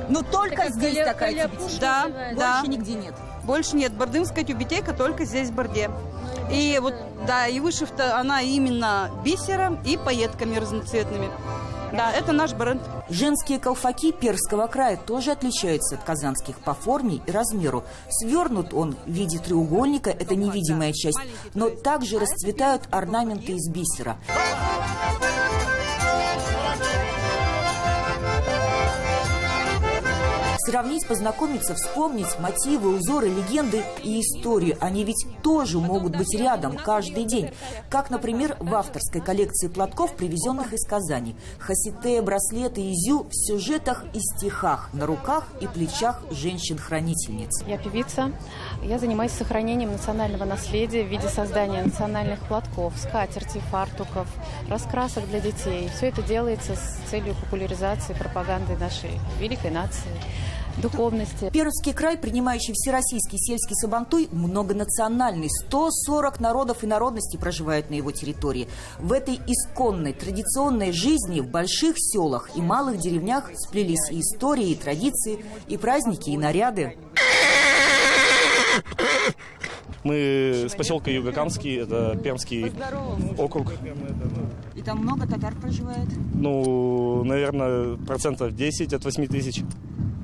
S16: Но только здесь такая тюбетейка?
S18: Да.
S16: Больше нигде нет?
S18: Больше нет. Бардымская тюбетейка только здесь, в Барде. И вот, да, и вышивка, она именно бисером и пайетками разноцветными. Да, это наш бренд.
S5: Женские колфаки Пермского края тоже отличаются от казанских по форме и размеру. Свернут он в виде треугольника, это невидимая часть, но также расцветают орнаменты из бисера. Сравнить, познакомиться, вспомнить мотивы, узоры, легенды и историю. Они ведь тоже могут быть рядом каждый день. Как, например, в авторской коллекции платков, привезенных из Казани. Хасите, браслеты, изю в сюжетах и стихах на руках и плечах женщин-хранительниц.
S4: Я певица. Я занимаюсь сохранением национального наследия в виде создания национальных платков, скатертей, фартуков, раскрасок для детей. Все это делается с целью популяризации, пропаганды нашей великой нации, духовности.
S5: Пермский край, принимающий всероссийский сельский Сабантуй, многонациональный. 140 народов и народностей проживают на его территории. В этой исконной, традиционной жизни в больших селах и малых деревнях сплелись и истории, и традиции, и праздники, и наряды.
S20: Мы с поселка Югокамский, это Пермский округ.
S16: И там много татар проживает?
S20: Ну, наверное, 10% от 8 тысяч.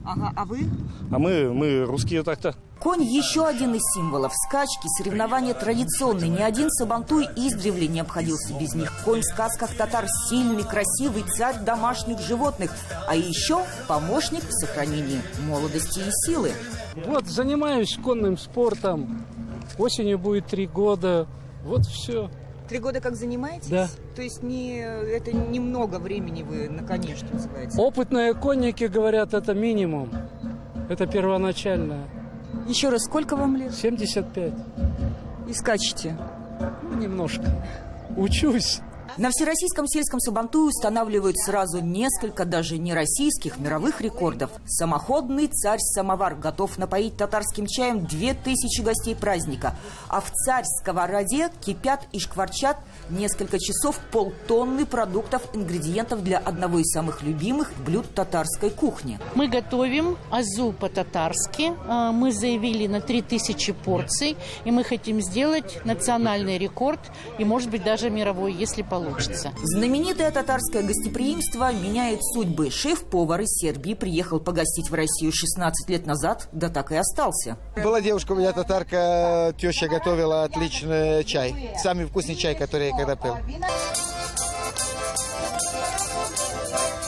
S16: Ага, а вы?
S20: А мы русские так-то.
S5: Конь – еще один из символов. Скачки, соревнования традиционные. Ни один Сабантуй издревле не обходился без них. Конь в сказках татар – сильный, красивый, царь домашних животных. А еще помощник в сохранении молодости и силы.
S22: Вот, занимаюсь конным спортом. Осенью будет 3 года. Вот все.
S16: 3 года как занимаетесь?
S22: Да.
S16: То есть это немного времени вы на коне, что называется?
S22: Опытные конники говорят, это минимум. Это первоначальное.
S16: Еще раз, сколько вам лет?
S22: 75.
S16: И скачете?
S22: Ну, немножко. Учусь.
S5: На Всероссийском сельском сабантуе устанавливают сразу несколько даже не российских, мировых рекордов. Самоходный царь-самовар готов напоить татарским чаем 2000 гостей праздника. А в царь-сковороде кипят и шкварчат несколько часов полтонны продуктов, ингредиентов для одного из самых любимых блюд татарской кухни.
S3: Мы готовим азу по-татарски. Мы заявили на 3000 порций. И мы хотим сделать национальный рекорд. И, может быть, даже мировой, если получится.
S5: Знаменитое татарское гостеприимство меняет судьбы. Шеф-повар из Сербии приехал погостить в Россию 16 лет назад, да так и остался.
S6: Была девушка у меня татарка, теща готовила отличный чай. Самый вкусный чай, который я когда пил.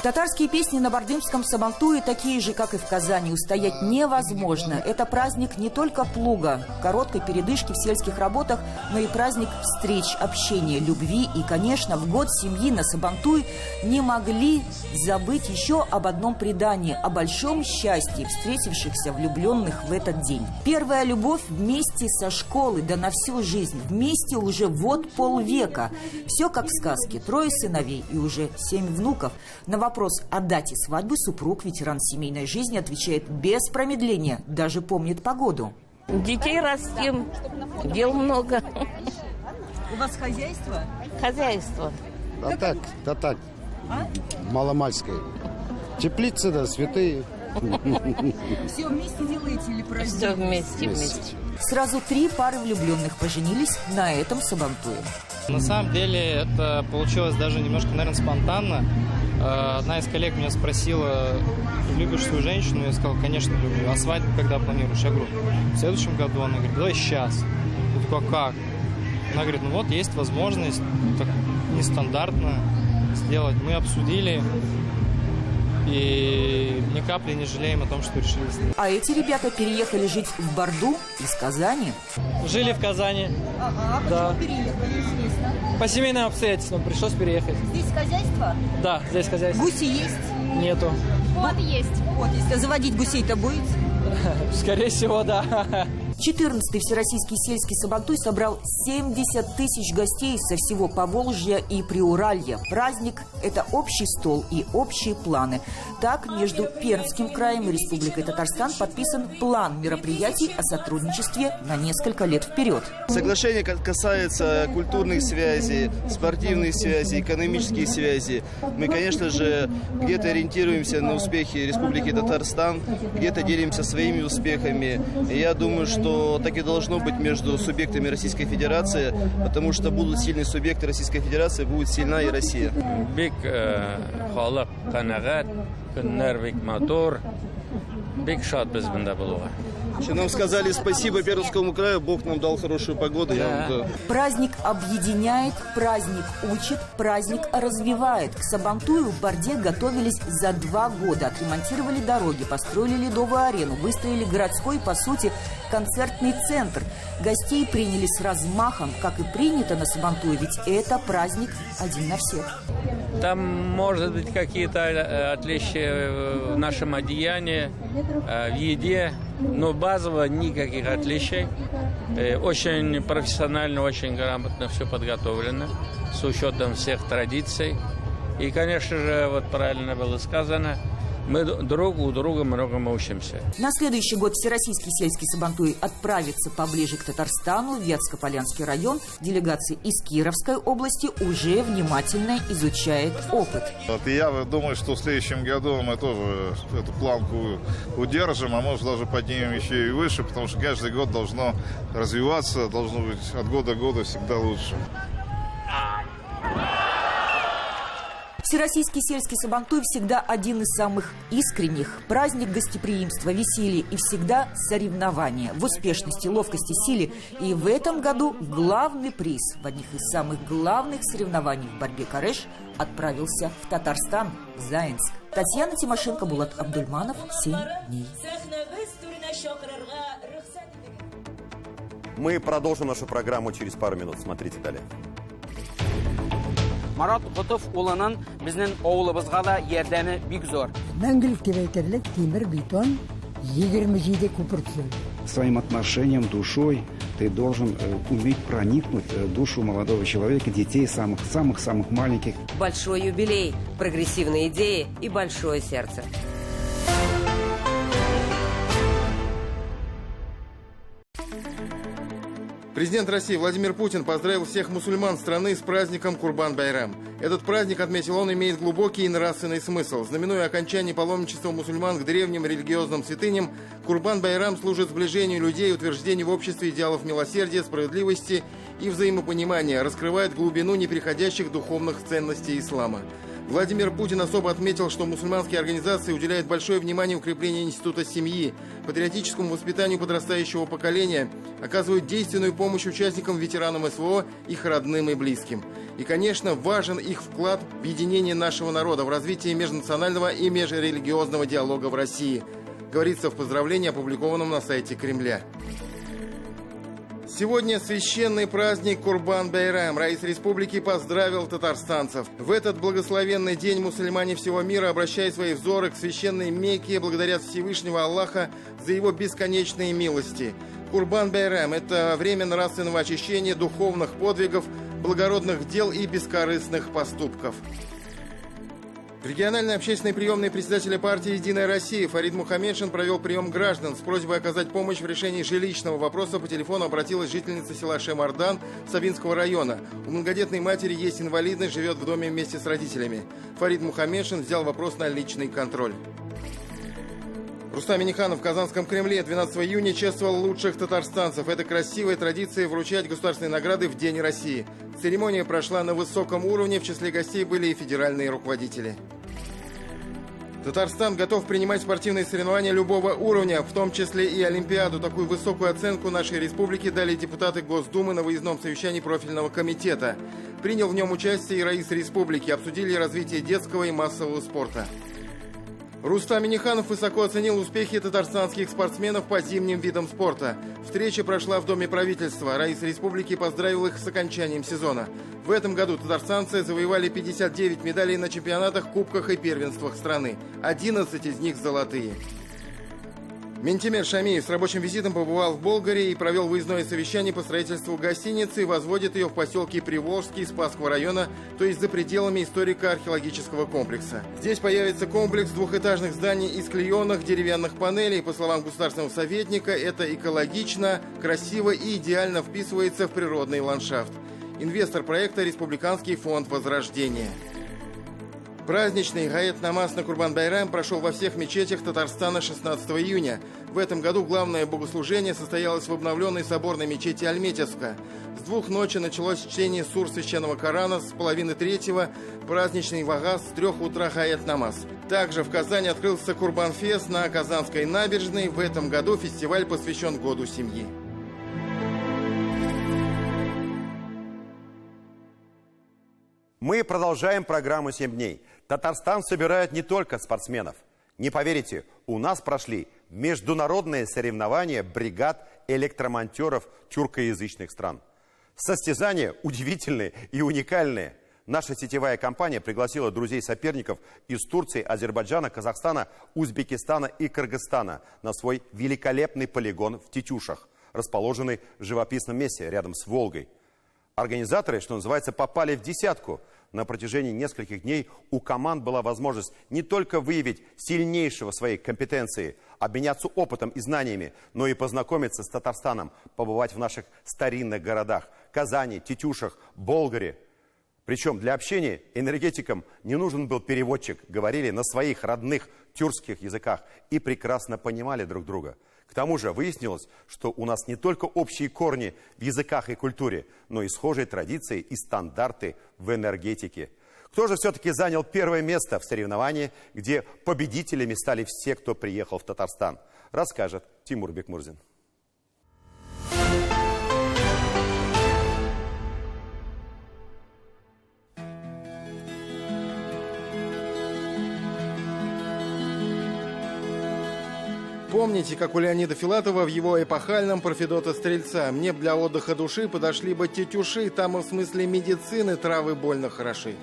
S5: Татарские песни на бардымском сабантуе такие же, как и в Казани. Устоять невозможно. Это праздник не только плуга, короткой передышки в сельских работах, но и праздник встреч, общения, любви. И, конечно, в год семьи на сабантуе не могли забыть еще об одном предании, о большом счастье встретившихся влюбленных в этот день. Первая любовь вместе со школы, да на всю жизнь. Вместе уже вот полвека. Все как в сказке. 3 сыновей и уже 7 внуков. На вопрос о дате свадьбы супруг, ветеран семейной жизни, отвечает без промедления, даже помнит погоду.
S8: Детей растим, дел много.
S16: У вас хозяйство?
S8: Хозяйство.
S23: Да так. Маломальское. Теплицы, да, святые.
S16: Все вместе делаете или праздник?
S8: Все вместе.
S5: Сразу 3 пары влюбленных поженились на этом сабантуе.
S24: На самом деле это получилось даже немножко, наверное, спонтанно. Одна из коллег меня спросила: любишь свою женщину? Я сказал: конечно, люблю. А свадьбу когда планируешь? Я говорю: в следующем году. Она говорит: давай сейчас. Я такой: а как? Она говорит: ну вот, есть возможность так нестандартно сделать. Мы обсудили. И ни капли не жалеем о том, что решили сделать.
S5: А эти ребята переехали жить в Барду из Казани.
S24: Жили в Казани.
S16: Ага,
S24: да.
S16: почему переехали, известно?
S24: По семейным обстоятельствам пришлось переехать.
S16: Здесь хозяйство?
S24: Да, здесь хозяйство.
S16: Гуси есть?
S24: Нету.
S16: Вот есть. Вот, если заводить гусей-то будете?
S24: Скорее всего, да.
S5: 14-й Всероссийский сельский сабантуй собрал 70 тысяч гостей со всего Поволжья и Приуралья. Праздник – это общий стол и общие планы. Так, между Пермским краем и Республикой Татарстан подписан план мероприятий о сотрудничестве на несколько лет вперед.
S25: Соглашение касается культурных связей, спортивных связей, экономических связей. Мы, конечно же, где-то ориентируемся на успехи Республики Татарстан, где-то делимся своими успехами. И я думаю, что так и должно быть между субъектами Российской Федерации, потому что будут сильные субъекты Российской Федерации, будет сильна и Россия.
S7: Бик халык канагат, көннәр бик матур, бик шат без монда булуга.
S25: Нам сказали спасибо Пермскому краю, Бог нам дал хорошую погоду.
S5: Праздник объединяет, праздник учит, праздник развивает. К сабантую в Барде готовились за 2 года. Отремонтировали дороги, построили ледовую арену, выстроили городской, по сути, концертный центр. Гостей приняли с размахом, как и принято на сабантуе, ведь это праздник один на всех.
S7: Там, может быть, какие-то отличия в нашем одеянии, в еде, но базово никаких отличий. Очень профессионально, очень грамотно все подготовлено, с учетом всех традиций. И, конечно же, вот правильно было сказано, мы друг у друга многому учимся.
S5: На следующий год Всероссийский сельский сабантуй отправится поближе к Татарстану, в Вятско-Полянский район. Делегация из Кировской области уже внимательно изучает опыт.
S26: Вот, и я думаю, что в следующем году мы тоже эту планку удержим, а может даже поднимем еще и выше, потому что каждый год должно развиваться, должно быть от года к году всегда лучше.
S5: Всероссийский сельский сабантуй всегда один из самых искренних. Праздник гостеприимства, веселья и всегда соревнования в успешности, ловкости, силе. И в этом году главный приз в одних из самых главных соревнований в борьбе кареш отправился в Татарстан, в Заинск. Татьяна Тимошенко, Булат Абдульманов, 7 дней.
S1: Мы продолжим нашу программу через пару минут. Смотрите далее.
S28: Марат Готов уланан безнең авылыбызга да ярдәме бик зор.
S29: Мәңгелек әйтерлек тимер бетон 27 күпер төзелде.
S30: Своим отношением, душой
S2: ты должен уметь проникнуть в душу молодого человека, детей самых-самых маленьких.
S10: Большой юбилей, прогрессивные идеи и большое сердце.
S12: Президент России Владимир Путин поздравил всех мусульман страны с праздником Курбан-Байрам. Этот праздник, отметил он, имеет глубокий и нравственный смысл. Знаменуя окончание паломничества мусульман к древним религиозным святыням, Курбан-Байрам служит сближению людей и утверждению в обществе идеалов милосердия, справедливости и взаимопонимания, раскрывает глубину неприходящих духовных ценностей ислама. Владимир Путин особо отметил, что мусульманские организации уделяют большое внимание укреплению института семьи, патриотическому воспитанию подрастающего поколения, оказывают действенную помощь участникам, ветеранам СВО, их родным и близким. И, конечно, важен их вклад в объединение нашего народа, в развитие межнационального и межрелигиозного диалога в России, говорится в поздравлении, опубликованном на сайте Кремля. Сегодня священный праздник Курбан-Байрам. Раис республики поздравил татарстанцев. В этот благословенный день мусульмане всего мира, обращая свои взоры к священной Мекке, благодарят Всевышнего Аллаха за его бесконечные милости. Курбан-Байрам – это время нравственного очищения, духовных подвигов, благородных дел и бескорыстных поступков. В региональной общественной приемной председателя партии «Единая Россия» Фарид Мухаммедшин провел прием граждан. С просьбой оказать помощь в решении жилищного вопроса по телефону обратилась жительница села Шем-Ардан Сабинского района. У многодетной матери есть инвалидность, живет в доме вместе с родителями. Фарид Мухаммедшин взял вопрос на личный контроль. Рустам Минниханов в Казанском Кремле 12 июня чествовал лучших татарстанцев. Это красивая традиция вручать государственные награды в День России. Церемония прошла на высоком уровне, в числе гостей были и федеральные руководители. Татарстан готов принимать спортивные соревнования любого уровня, в том числе и Олимпиаду. Такую высокую оценку нашей республики дали депутаты Госдумы на выездном совещании профильного комитета. Принял в нем участие и раис республики, обсудили развитие детского и массового спорта. Рустам Минниханов высоко оценил успехи татарстанских спортсменов по зимним видам спорта. Встреча прошла в Доме правительства. Раис республики поздравил их с окончанием сезона. В этом году татарстанцы завоевали 59 медалей на чемпионатах, кубках и первенствах страны. 11 из них золотые. Минтимер Шамиев с рабочим визитом побывал в Болгарии и провел выездное совещание по строительству гостиницы и возводит ее в поселке Приволжский Спасского района, то есть за пределами историко-археологического комплекса. Здесь появится комплекс двухэтажных зданий из клееных деревянных панелей. По словам государственного советника, это экологично, красиво и идеально вписывается в природный ландшафт. Инвестор проекта – Республиканский фонд Возрождения. Праздничный гаэт-намаз на Курбан-Байрам прошел во всех мечетях Татарстана 16 июня. В этом году главное богослужение состоялось в обновленной соборной мечети Альметьевска. С 2 ночи началось чтение сур священного Корана, с половины 3-го праздничный вагаз, с 3 утра гаэт-намаз. Также в Казани открылся Курбан-фест на Казанской набережной. В этом году фестиваль посвящен Году семьи.
S1: Мы продолжаем программу «7 дней». Татарстан собирает не только спортсменов. Не поверите, у нас прошли международные соревнования бригад электромонтеров тюркоязычных стран. Состязания удивительные и уникальные. Наша сетевая компания пригласила друзей-соперников из Турции, Азербайджана, Казахстана, Узбекистана и Кыргызстана на свой великолепный полигон в Тетюшах, расположенный в живописном месте рядом с Волгой. Организаторы, что называется, попали в десятку. На протяжении нескольких дней у команд была возможность не только выявить сильнейшего в своей компетенции, обменяться опытом и знаниями, но и познакомиться с Татарстаном, побывать в наших старинных городах – Казани, Тетюшах, Болгаре. Причем для общения энергетикам не нужен был переводчик, говорили на своих родных тюркских языках и прекрасно понимали друг друга. К тому же выяснилось, что у нас не только общие корни в языках и культуре, но и схожие традиции и стандарты в энергетике. Кто же все-таки занял первое место в соревновании, где победителями стали все, кто приехал в Татарстан, расскажет Тимур Бекмурзин.
S12: Помните, как у Леонида Филатова в его эпохальном «Про Федота Стрельца»: «Мне б для отдыха души подошли бы тетюши, там и в смысле медицины травы больно хороши».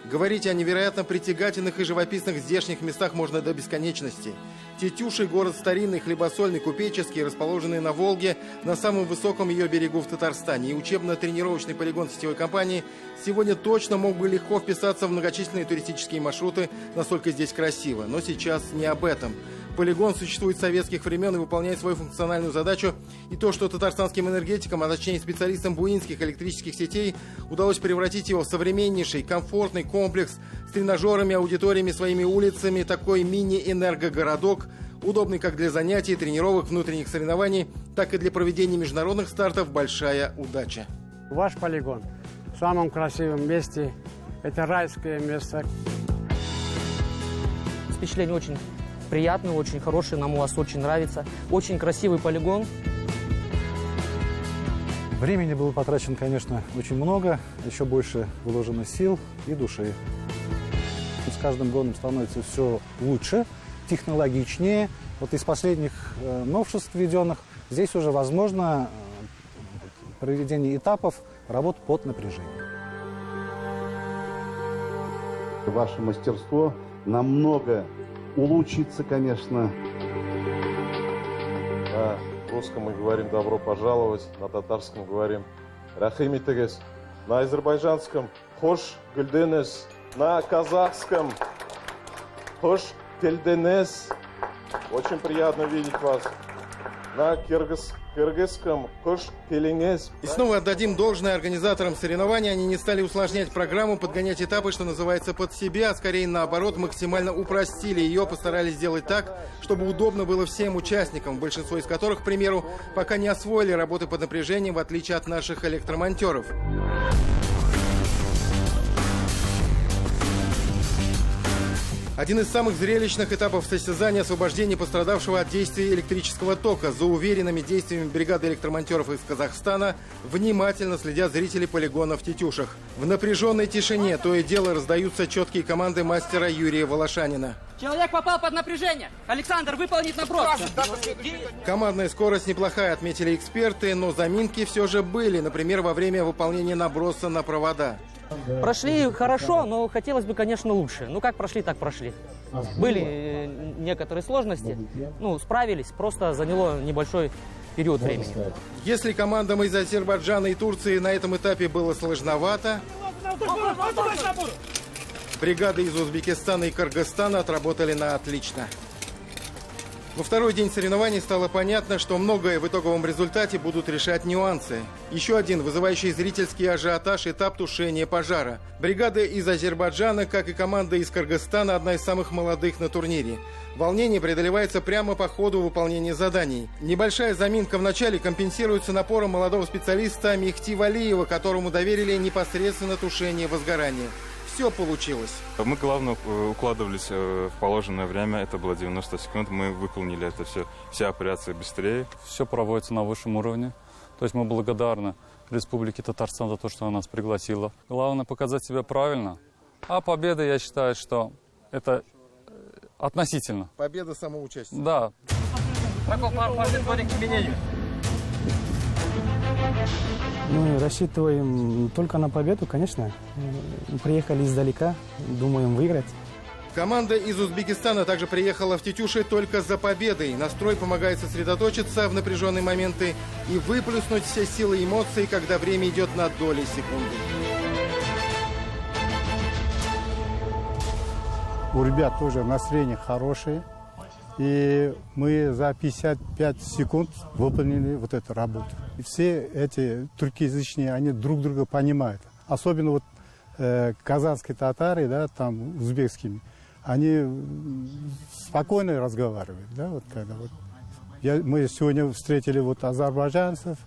S12: Говорить о невероятно притягательных и живописных здешних местах можно до бесконечности. Тетюши – город старинный, хлебосольный, купеческий, расположенный на Волге, на самом высоком ее берегу в Татарстане. И учебно-тренировочный полигон сетевой компании сегодня точно мог бы легко вписаться в многочисленные туристические маршруты, настолько здесь красиво. Но сейчас не об этом. Полигон существует с советских времен и выполняет свою функциональную задачу. И то, что татарстанским энергетикам, а точнее специалистам буинских электрических сетей, удалось превратить его в современнейший, комфортный комплекс с тренажерами, аудиториями, своими улицами, такой мини-энергогородок, удобный как для занятий, тренировок, внутренних соревнований, так и для проведения международных стартов, большая удача.
S9: Ваш полигон в самом красивом месте. Это райское место.
S13: Впечатление очень приятный, очень хороший, нам у вас очень нравится. Очень красивый полигон.
S14: Времени было потрачено, конечно, очень много, еще больше вложено сил и души. С каждым годом становится все лучше, технологичнее. Вот из последних новшеств введенных здесь уже возможно проведение этапов работ под напряжением.
S23: Ваше мастерство намного улучшится, конечно.
S15: На русском мы говорим «добро пожаловать», на татарском говорим «рахим итегес», на азербайджанском «хош гүлденес», на казахском «хош келденес». Очень приятно видеть вас. На кыргызском «хош келингес».
S12: И снова отдадим должное организаторам соревнований. Они не стали усложнять программу, подгонять этапы, что называется, под себя, а скорее наоборот, максимально упростили ее, постарались сделать так, чтобы удобно было всем участникам, большинство из которых, к примеру, пока не освоили работы под напряжением, в отличие от наших электромонтеров. Один из самых зрелищных этапов состязания – освобождение пострадавшего от действия электрического тока. За уверенными действиями бригады электромонтеров из Казахстана внимательно следят зрители полигона в Тетюшах. В напряженной тишине то и дело раздаются четкие команды мастера Юрия Волошанина.
S28: Человек попал под напряжение. Александр выполнит наброс.
S12: Командная скорость неплохая, отметили эксперты, но заминки все же были, например, во время выполнения наброса на провода.
S13: Прошли хорошо, но хотелось бы, конечно, лучше. Ну, как прошли, так прошли. Были некоторые сложности, справились, просто заняло небольшой период времени.
S12: Если командам из Азербайджана и Турции на этом этапе было сложновато, бригады из Узбекистана и Кыргызстана отработали на отлично. Во второй день соревнований стало понятно, что многое в итоговом результате будут решать нюансы. Еще один вызывающий зрительский ажиотаж – этап тушения пожара. Бригада из Азербайджана, как и команда из Кыргызстана, одна из самых молодых на турнире. Волнение преодолевается прямо по ходу выполнения заданий. Небольшая заминка в начале компенсируется напором молодого специалиста Мехти Валиева, которому доверили непосредственно тушение возгорания. Все получилось.
S17: Мы, главное, укладывались в положенное время. Это было 90 секунд. Мы выполнили это все, все операции быстрее.
S19: Все проводится на высшем уровне. То есть мы благодарны Республике Татарстан за то, что она нас пригласила. Главное показать себя правильно. А победа, я считаю, что это относительно.
S12: Победа самоучастия.
S19: Да.
S9: Мы рассчитываем только на победу, конечно. Приехали издалека, думаем выиграть.
S12: Команда из Узбекистана также приехала в Тетюши только за победой. Настрой помогает сосредоточиться в напряженные моменты и выплеснуть все силы и эмоции, когда время идет на доли секунды.
S23: У ребят тоже настроение хорошее. И мы за 55 секунд выполнили вот эту работу. И все эти туркоязычные, они друг друга понимают. Особенно вот казанские татары, да, там узбекскими, они спокойно разговаривают. Да, вот, когда вот. Мы сегодня встретили вот азербайджанцев,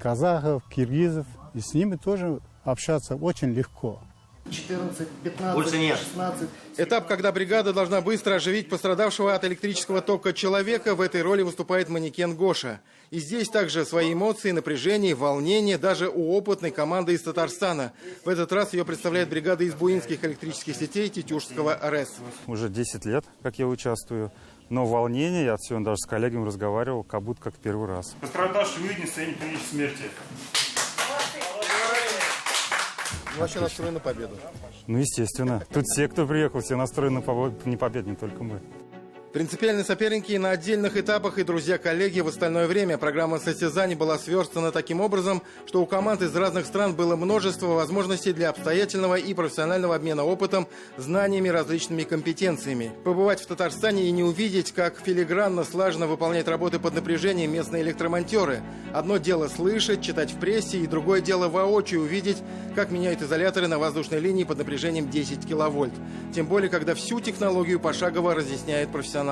S23: казахов, киргизов, и с ними тоже общаться очень легко.
S6: 14, 15, 16.
S12: Этап, когда бригада должна быстро оживить пострадавшего от электрического тока человека, в этой роли выступает манекен Гоша. И здесь также свои эмоции, напряжение, волнение даже у опытной команды из Татарстана. В этот раз ее представляет бригада из буинских электрических сетей Тетюшского РЭС.
S17: Уже 10 лет, как я участвую. Но волнение, я сегодня даже с коллегами разговаривал, как будто как первый раз.
S21: Пострадавший выйдет в состоянии клинической смерти.
S12: Вообще настроены на победу.
S17: Ну, естественно. Тут все, кто приехал, все настроены на победу, не только мы.
S12: Принципиальные соперники на отдельных этапах и друзья-коллеги в остальное время. Программа состязаний была сверстана таким образом, что у команд из разных стран было множество возможностей для обстоятельного и профессионального обмена опытом, знаниями, различными компетенциями. Побывать в Татарстане и не увидеть, как филигранно, слаженно выполняют работы под напряжением местные электромонтеры. Одно дело слышать, читать в прессе, и другое дело воочию увидеть, как меняют изоляторы на воздушной линии под напряжением 10 киловольт. Тем более, когда всю технологию пошагово разъясняют профессионалы.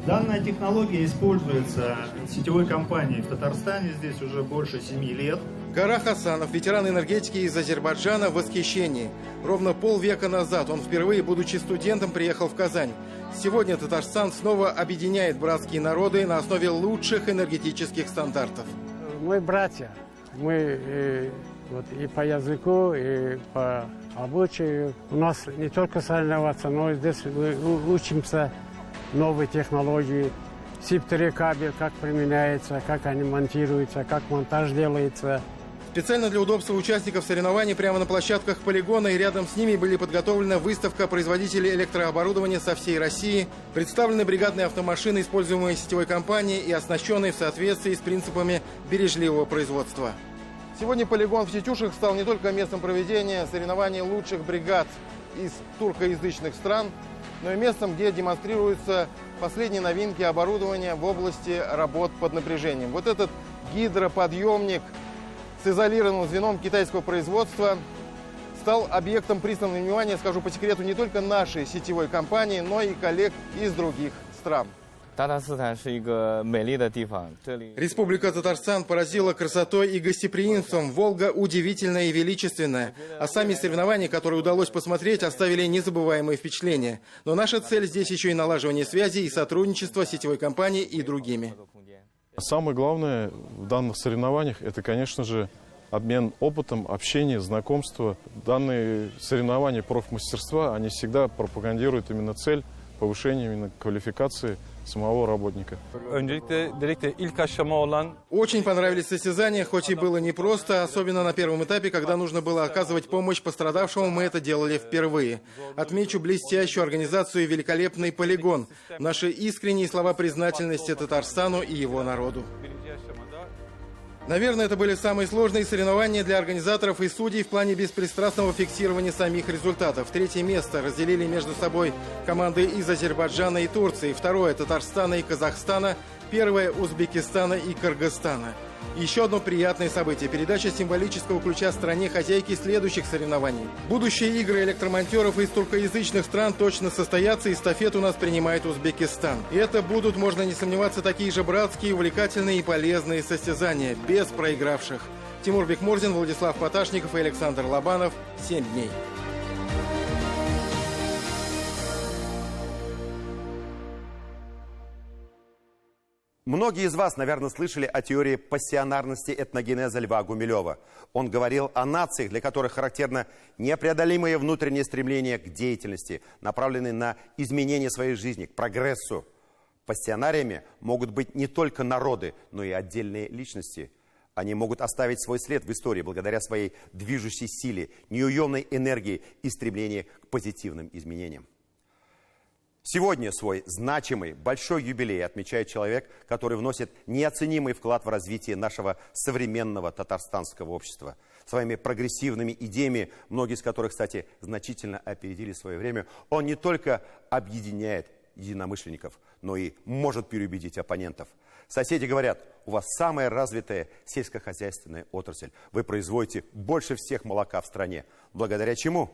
S21: Данная технология используется сетевой компанией в Татарстане здесь уже больше 7 лет.
S12: Гора Хасанов, ветеран энергетики из Азербайджана, в восхищении. Ровно полвека назад он впервые, будучи студентом, приехал в Казань. Сегодня Татарстан снова объединяет братские народы на основе лучших энергетических стандартов.
S9: Мы братья. Мы и по языку, и по обучению. У нас не только соревноваться, но и здесь мы учимся новые технологии, СИП-3 кабель, как применяется, как они монтируются, как монтаж делается.
S12: Специально для удобства участников соревнований прямо на площадках полигона и рядом с ними были подготовлена выставка производителей электрооборудования со всей России, представлены бригадные автомашины, используемые сетевой компанией и оснащенные в соответствии с принципами бережливого производства. Сегодня полигон в Сетюшах стал не только местом проведения соревнований лучших бригад из туркоязычных стран, но и местом, где демонстрируются последние новинки оборудования в области работ под напряжением. Вот этот гидроподъемник с изолированным звеном китайского производства стал объектом пристального внимания, скажу по секрету, не только нашей сетевой компании, но и коллег из других стран. Республика Татарстан поразила красотой и гостеприимством. Волга удивительная и величественная. А сами соревнования, которые удалось посмотреть, оставили незабываемые впечатления. Но наша цель здесь еще и налаживание связей и сотрудничество с сетевой компанией и другими.
S15: Самое главное в данных соревнованиях – это, конечно же, обмен опытом, общение, знакомство. Данные соревнования профмастерства, они всегда пропагандируют именно цель повышения именно квалификации самого работника.
S12: Очень понравились состязания, хоть и было непросто, особенно на первом этапе, когда нужно было оказывать помощь пострадавшему, мы это делали впервые. Отмечу блестящую организацию и великолепный полигон. Наши искренние слова признательности Татарстану и его народу. Наверное, это были самые сложные соревнования для организаторов и судей в плане беспристрастного фиксирования самих результатов. Третье место разделили между собой команды из Азербайджана и Турции. Второе – Татарстана и Казахстана. Первое – Узбекистана и Кыргызстана. Еще одно приятное событие – передача символического ключа стране-хозяйки следующих соревнований. Будущие игры электромонтеров из туркоязычных стран точно состоятся, и эстафету у нас принимает Узбекистан. И это будут, можно не сомневаться, такие же братские, увлекательные и полезные состязания, без проигравших. Тимур Бекмурзин, Владислав Поташников и Александр Лобанов. 7 дней.
S1: Многие из вас, наверное, слышали о теории пассионарности этногенеза Льва Гумилева. Он говорил о нациях, для которых характерно непреодолимое внутреннее стремление к деятельности, направленное на изменение своей жизни, к прогрессу. Пассионариями могут быть не только народы, но и отдельные личности. Они могут оставить свой след в истории благодаря своей движущей силе, неуемной энергии и стремлению к позитивным изменениям. Сегодня свой значимый, большой юбилей отмечает человек, который вносит неоценимый вклад в развитие нашего современного татарстанского общества. Своими прогрессивными идеями, многие из которых, кстати, значительно опередили свое время, он не только объединяет единомышленников, но и может переубедить оппонентов. Соседи говорят: у вас самая развитая сельскохозяйственная отрасль. Вы производите больше всех молока в стране. Благодаря чему?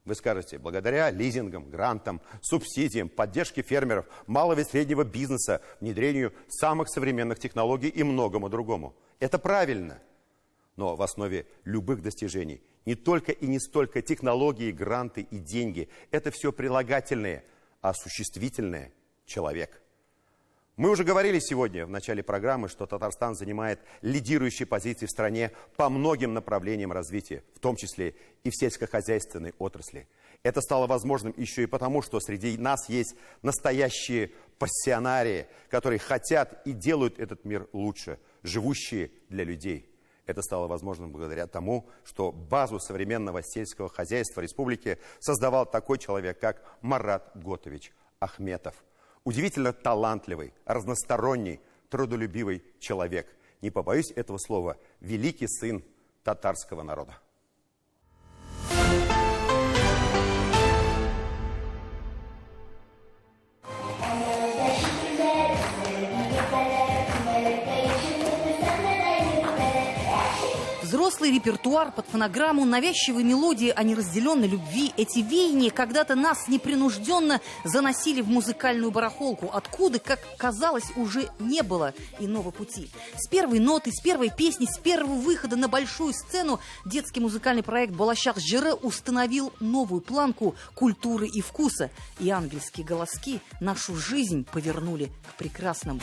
S1: Вы скажете: благодаря лизингам, грантам, субсидиям, поддержке фермеров, малого и среднего бизнеса, внедрению самых современных технологий и многому другому. Это правильно. Но в основе любых достижений не только и не столько технологии, гранты и деньги. Это все прилагательные, а существительное – человек. Мы уже говорили сегодня в начале программы, что Татарстан занимает лидирующие позиции в стране по многим направлениям развития, в том числе и в сельскохозяйственной отрасли. Это стало возможным еще и потому, что среди нас есть настоящие пассионарии, которые хотят и делают этот мир лучше, живущие для людей. Это стало возможным благодаря тому, что базу современного сельского хозяйства республики создавал такой человек, как Марат Готович Ахметов. Удивительно талантливый, разносторонний, трудолюбивый человек. Не побоюсь этого слова, великий сын татарского народа.
S3: Взрослый репертуар под фонограмму, навязчивые мелодии о неразделенной любви. Эти веяния когда-то нас непринужденно заносили в музыкальную барахолку, откуда, как казалось, уже не было иного пути. С первой ноты, с первой песни, с первого выхода на большую сцену детский музыкальный проект «Балашах Жыры» установил новую планку культуры и вкуса. И ангельские голоски нашу жизнь повернули к прекрасному.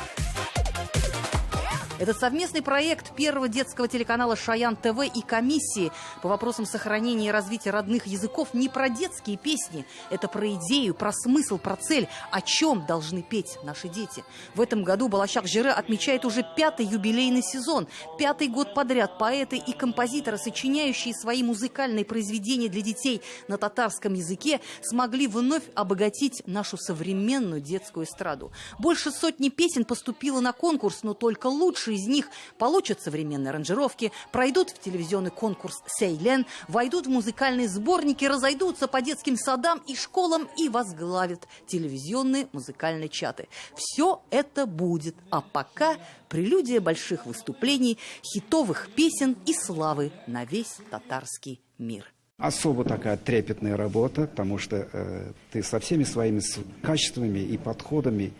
S3: Это совместный проект первого детского телеканала «Шаян ТВ» и комиссии по вопросам сохранения и развития родных языков не про детские песни. Это про идею, про смысл, про цель, о чем должны петь наши дети. В этом году «Балашах Жыры» отмечает уже 5-й юбилейный сезон. 5-й год подряд поэты и композиторы, сочиняющие свои музыкальные произведения для детей на татарском языке, смогли вновь обогатить нашу современную детскую эстраду. Больше сотни песен поступило на конкурс, но только лучшие из них получат современные аранжировки, пройдут в телевизионный конкурс «Сейлен», войдут в музыкальные сборники, разойдутся по детским садам и школам и возглавят телевизионные музыкальные чаты. Все это будет. А пока прелюдия больших выступлений, хитовых песен и славы на весь татарский мир.
S2: Особо такая трепетная работа, потому что ты со всеми своими качествами и подходами,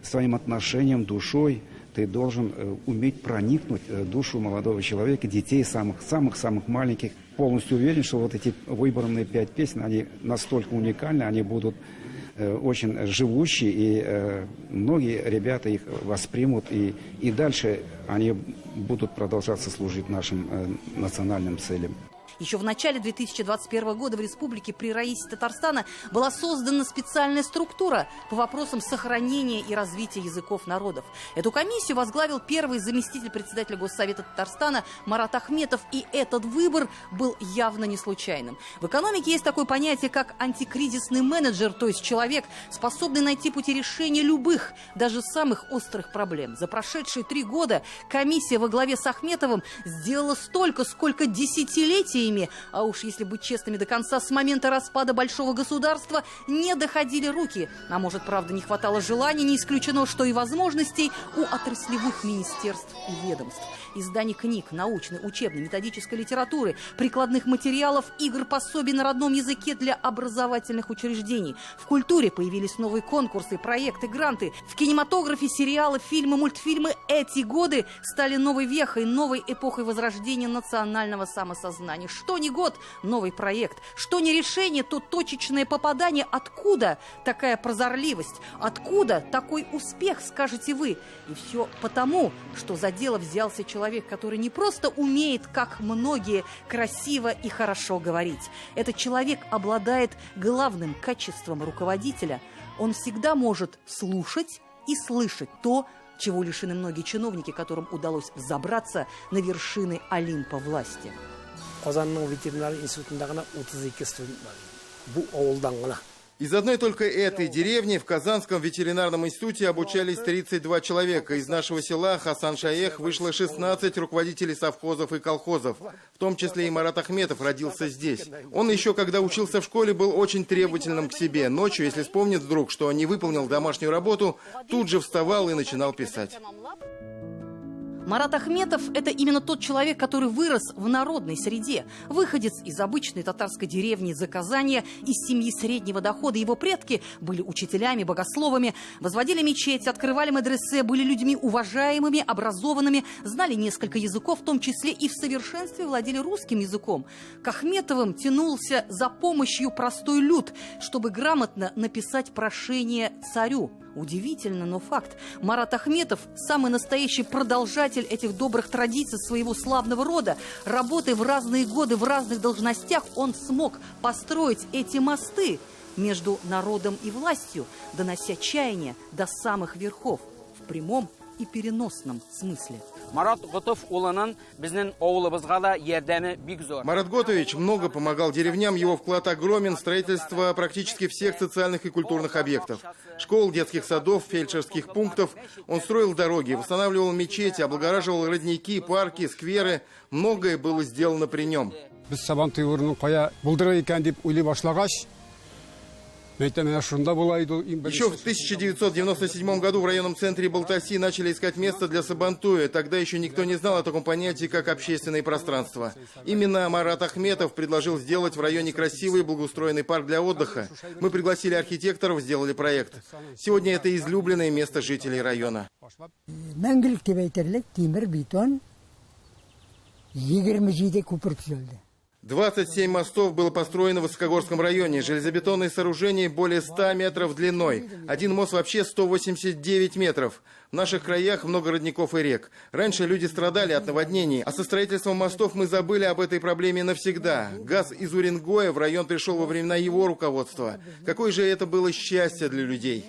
S2: своим отношением, душой, ты должен уметь проникнуть в душу молодого человека, детей, самых-самых маленьких. Полностью уверен, что вот эти выбранные 5 песен, они настолько уникальны, они будут очень живущие, и многие ребята их воспримут, и дальше они будут продолжаться служить нашим национальным целям.
S3: Еще в начале 2021 года в республике при Раисе Татарстана была создана специальная структура по вопросам сохранения и развития языков народов. Эту комиссию возглавил первый заместитель председателя Госсовета Татарстана Марат Ахметов, и этот выбор был явно не случайным. В экономике есть такое понятие, как антикризисный менеджер, то есть человек, способный найти пути решения любых, даже самых острых проблем. За прошедшие 3 года комиссия во главе с Ахметовым сделала столько, сколько десятилетий, а уж если быть честными до конца, с момента распада большого государства не доходили руки. А может, правда, не хватало желаний, не исключено, что и возможностей у отраслевых министерств и ведомств. Изданий книг, научной, учебной, методической литературы, прикладных материалов, игр, пособий на родном языке для образовательных учреждений. В культуре появились новые конкурсы, проекты, гранты. В кинематографе сериалы, фильмы, мультфильмы. Эти годы стали новой вехой, новой эпохой возрождения национального самосознания. Что ни год, новый проект. Что ни решение, то точечное попадание. Откуда такая прозорливость? Откуда такой успех, скажете вы? И все потому, что за дело взялся человек, который не просто умеет, как многие, красиво и хорошо говорить. Этот человек обладает главным качеством руководителя. Он всегда может слушать и слышать то, чего лишены многие чиновники, которым удалось взобраться на вершины Олимпа власти.
S4: Қазанның ветеринарий институтында гына 32 студент бар. Бу ауылдан гына.
S12: Из одной только этой деревни в Казанском ветеринарном институте обучались 32 человека. Из нашего села Хасан-Шаех вышло 16 руководителей совхозов и колхозов. В том числе и Марат Ахметов родился здесь. Он еще, когда учился в школе, был очень требовательным к себе. Ночью, если вспомнит вдруг, что не выполнил домашнюю работу, тут же вставал и начинал писать.
S3: Марат Ахметов – это именно тот человек, который вырос в народной среде. Выходец из обычной татарской деревни Заказания, из семьи среднего дохода. Его предки были учителями, богословами, возводили мечети, открывали медресе, были людьми уважаемыми, образованными, знали несколько языков, в том числе и в совершенстве владели русским языком. К Ахметовым тянулся за помощью простой люд, чтобы грамотно написать прошение царю. Удивительно, но факт. Марат Ахметов – самый настоящий продолжатель этих добрых традиций своего славного рода. Работая в разные годы в разных должностях, он смог построить эти мосты между народом и властью, донося чаяния до самых верхов в прямом и переносном смысле.
S28: Марат Готов уланын безнең авылыбызга да ярдәме бик зур.
S12: Марат Готович много помогал деревням, его вклад огромен в строительство практически всех социальных и культурных объектов. Школ, детских садов, фельдшерских пунктов. Он строил дороги, восстанавливал мечети, облагораживал родники, парки, скверы. Многое было сделано при нем. Еще в 1997 году в районном центре Балтаси начали искать место для Сабантуя. Тогда еще никто не знал о таком понятии, как общественное пространство. Именно Марат Ахметов предложил сделать в районе красивый благоустроенный парк для отдыха. Мы пригласили архитекторов, сделали проект. Сегодня это излюбленное место жителей района. 27 мостов было построено в Высокогорском районе. Железобетонные сооружения более 100 метров длиной. Один мост вообще 189 метров. В наших краях много родников и рек. Раньше люди страдали от наводнений, а со строительством мостов мы забыли об этой проблеме навсегда. Газ из Уренгоя в район пришел во времена его руководства. Какое же это было счастье для людей.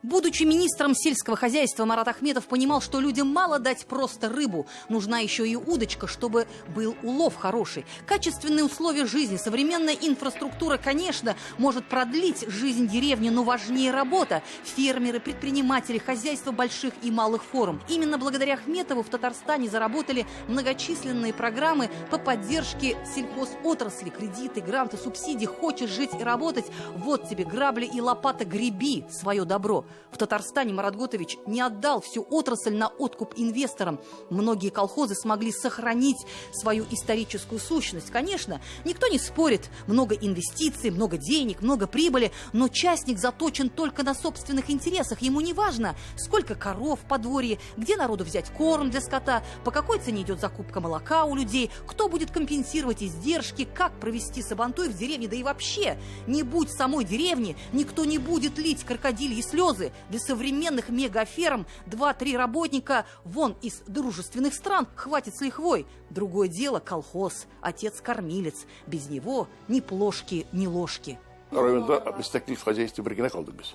S3: Будучи министром сельского хозяйства, Марат Ахметов понимал, что людям мало дать просто рыбу. Нужна еще и удочка, чтобы был улов хороший. Качественные условия жизни, современная инфраструктура, конечно, может продлить жизнь деревни, но важнее работа. Фермеры, предприниматели, хозяйства больших и малых форм. Именно благодаря Ахметову в Татарстане заработали многочисленные программы по поддержке сельхозотрасли, кредиты, гранты, субсидии. Хочешь жить и работать? Вот тебе грабли и лопата, греби свое добро. В Татарстане Марат Готович не отдал всю отрасль на откуп инвесторам. Многие колхозы смогли сохранить свою историческую сущность. Конечно, никто не спорит. Много инвестиций, много денег, много прибыли. Но частник заточен только на собственных интересах. Ему не важно, сколько коров в подворье, где народу взять корм для скота, по какой цене идет закупка молока у людей, кто будет компенсировать издержки, как провести Сабантуй в деревне. Да и вообще, не будь самой деревни, никто не будет лить крокодильи слезы. Для современных мегаферм 2-3 работника вон из дружественных стран хватит с лихвой. Другое дело колхоз, отец-кормилец. Без него ни плошки, ни ложки.
S8: Районда без таких в хозяйстве бригена қалдық біз,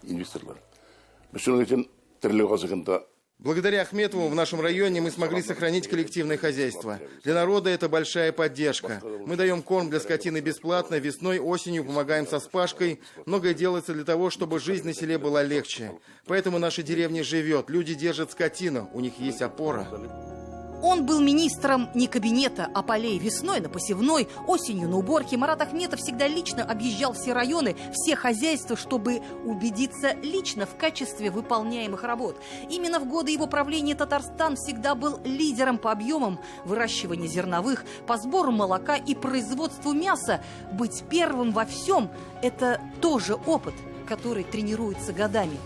S8: инвесторлар. Біз соның етін тірлеу қазығында.
S12: Благодаря Ахметову в нашем районе мы смогли сохранить коллективное хозяйство. Для народа это большая поддержка. Мы даем корм для скотины бесплатно, весной, осенью помогаем со спашкой. Многое делается для того, чтобы жизнь на селе была легче. Поэтому наша деревня живет, люди держат скотину, у них есть опора.
S3: Он был министром не кабинета, а полей. Весной на посевной, осенью на уборке. Марат Ахметов всегда лично объезжал все районы, все хозяйства, чтобы убедиться лично в качестве выполняемых работ. Именно в годы его правления Татарстан всегда был лидером по объемам выращивания зерновых, по сбору молока и производству мяса. Быть первым во всем – это тоже опыт, который тренируется годами.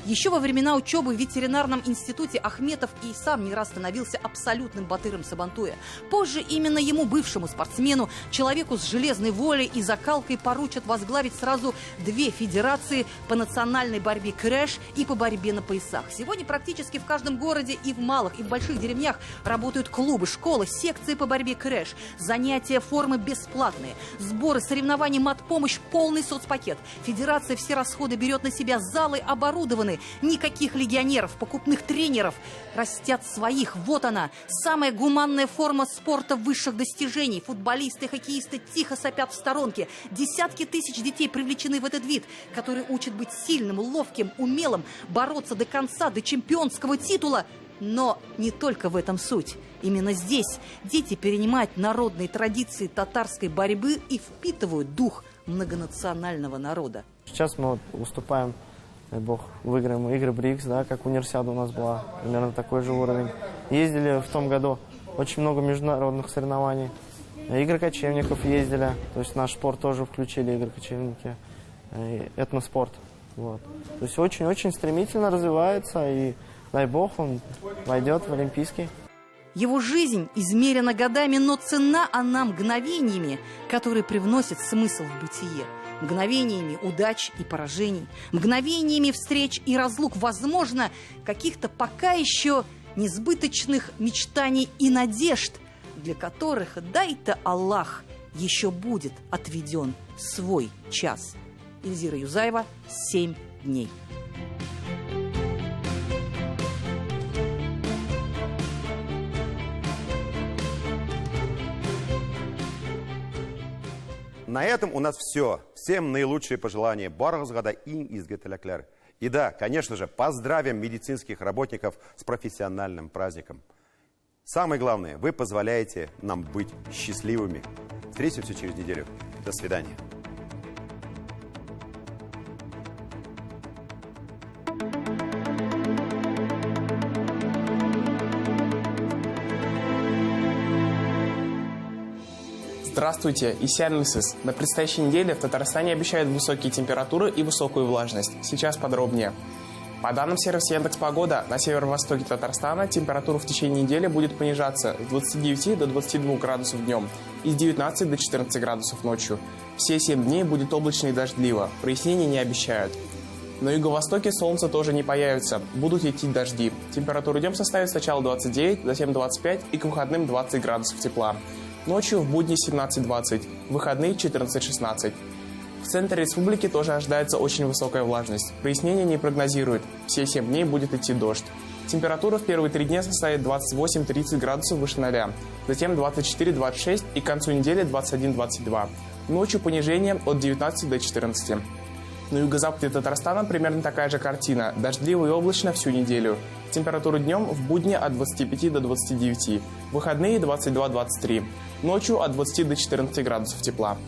S3: Еще во времена учебы в ветеринарном институте Ахметов и сам не раз становился абсолютным батыром Сабантуя. Позже именно ему, бывшему спортсмену, человеку с железной волей и закалкой, поручат возглавить сразу 2 федерации по национальной борьбе крэш и по борьбе на поясах. Сегодня практически в каждом городе и в малых, и в больших деревнях работают клубы, школы, секции по борьбе крэш. Занятия, формы бесплатные. Сборы, соревнования, матпомощь, полный соцпакет. Федерация все расходы берет на себя, залы оборудованы. Никаких легионеров, покупных тренеров. Растят своих. Вот она, самая гуманная форма спорта высших достижений. Футболисты, хоккеисты тихо сопят в сторонке. Десятки тысяч детей привлечены в этот вид, который учит быть сильным, ловким, умелым, бороться до конца, до чемпионского титула. Но не только в этом суть. Именно здесь дети перенимают народные традиции татарской борьбы и впитывают дух многонационального народа.
S11: Сейчас мы выступаем, дай бог, выиграем игры БРИКС, да, как универсиада у нас была, примерно такой же уровень. Ездили в том году очень много международных соревнований. Игры кочевников ездили, то есть наш спорт тоже включили, игры кочевники, этноспорт. Вот. То есть очень-очень стремительно развивается, и дай бог, он войдет в Олимпийский.
S3: Его жизнь измерена годами, но цена она мгновениями, которые привносят смысл в бытие. Мгновениями удач и поражений, мгновениями встреч и разлук, возможно, каких-то пока еще несбыточных мечтаний и надежд, для которых, дай-то Аллах, еще будет отведен свой час. Эльзира Юзаева, 7 дней.
S1: на этом у нас все. Всем наилучшие пожелания. Баргызгада ин изготеляклер. И да, конечно же, поздравим медицинских работников с профессиональным праздником. Самое главное, вы позволяете нам быть счастливыми. Встретимся через неделю. До свидания.
S7: Здравствуйте, Исянмысыз. На предстоящей неделе в Татарстане обещают высокие температуры и высокую влажность. Сейчас подробнее. По данным сервиса Яндекс.Погода, на северо-востоке Татарстана температура в течение недели будет понижаться с 29 до 22 градусов днем и с 19 до 14 градусов ночью. Все 7 дней будет облачно и дождливо. Прояснений не обещают. На юго-востоке солнце тоже не появится. Будут идти дожди. Температура днем составит сначала 29, затем 25 и к выходным 20 градусов тепла. Ночью в будни 17-20, в выходные 14-16. В центре республики тоже ожидается очень высокая влажность. Прояснения не прогнозируют. Все 7 дней будет идти дождь. Температура в первые 3 дня составит 28-30 градусов выше 0. Затем 24-26 и к концу недели 21-22. Ночью понижение от 19 до 14. На юго-западе Татарстана примерно такая же картина. Дождливо и облачно всю неделю. Температура днем в будни от 25 до 29. В выходные 22-23. Ночью от 20 до 14 градусов тепла.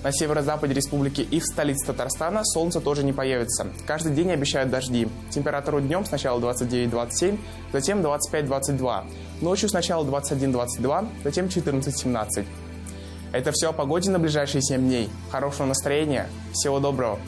S7: На северо-западе республики и в столице Татарстана солнце тоже не появится. Каждый день обещают дожди. Температура днем сначала 29-27, затем 25-22. Ночью сначала 21-22, затем 14-17. Это все о погоде на ближайшие 7 дней. Хорошего настроения. Всего доброго.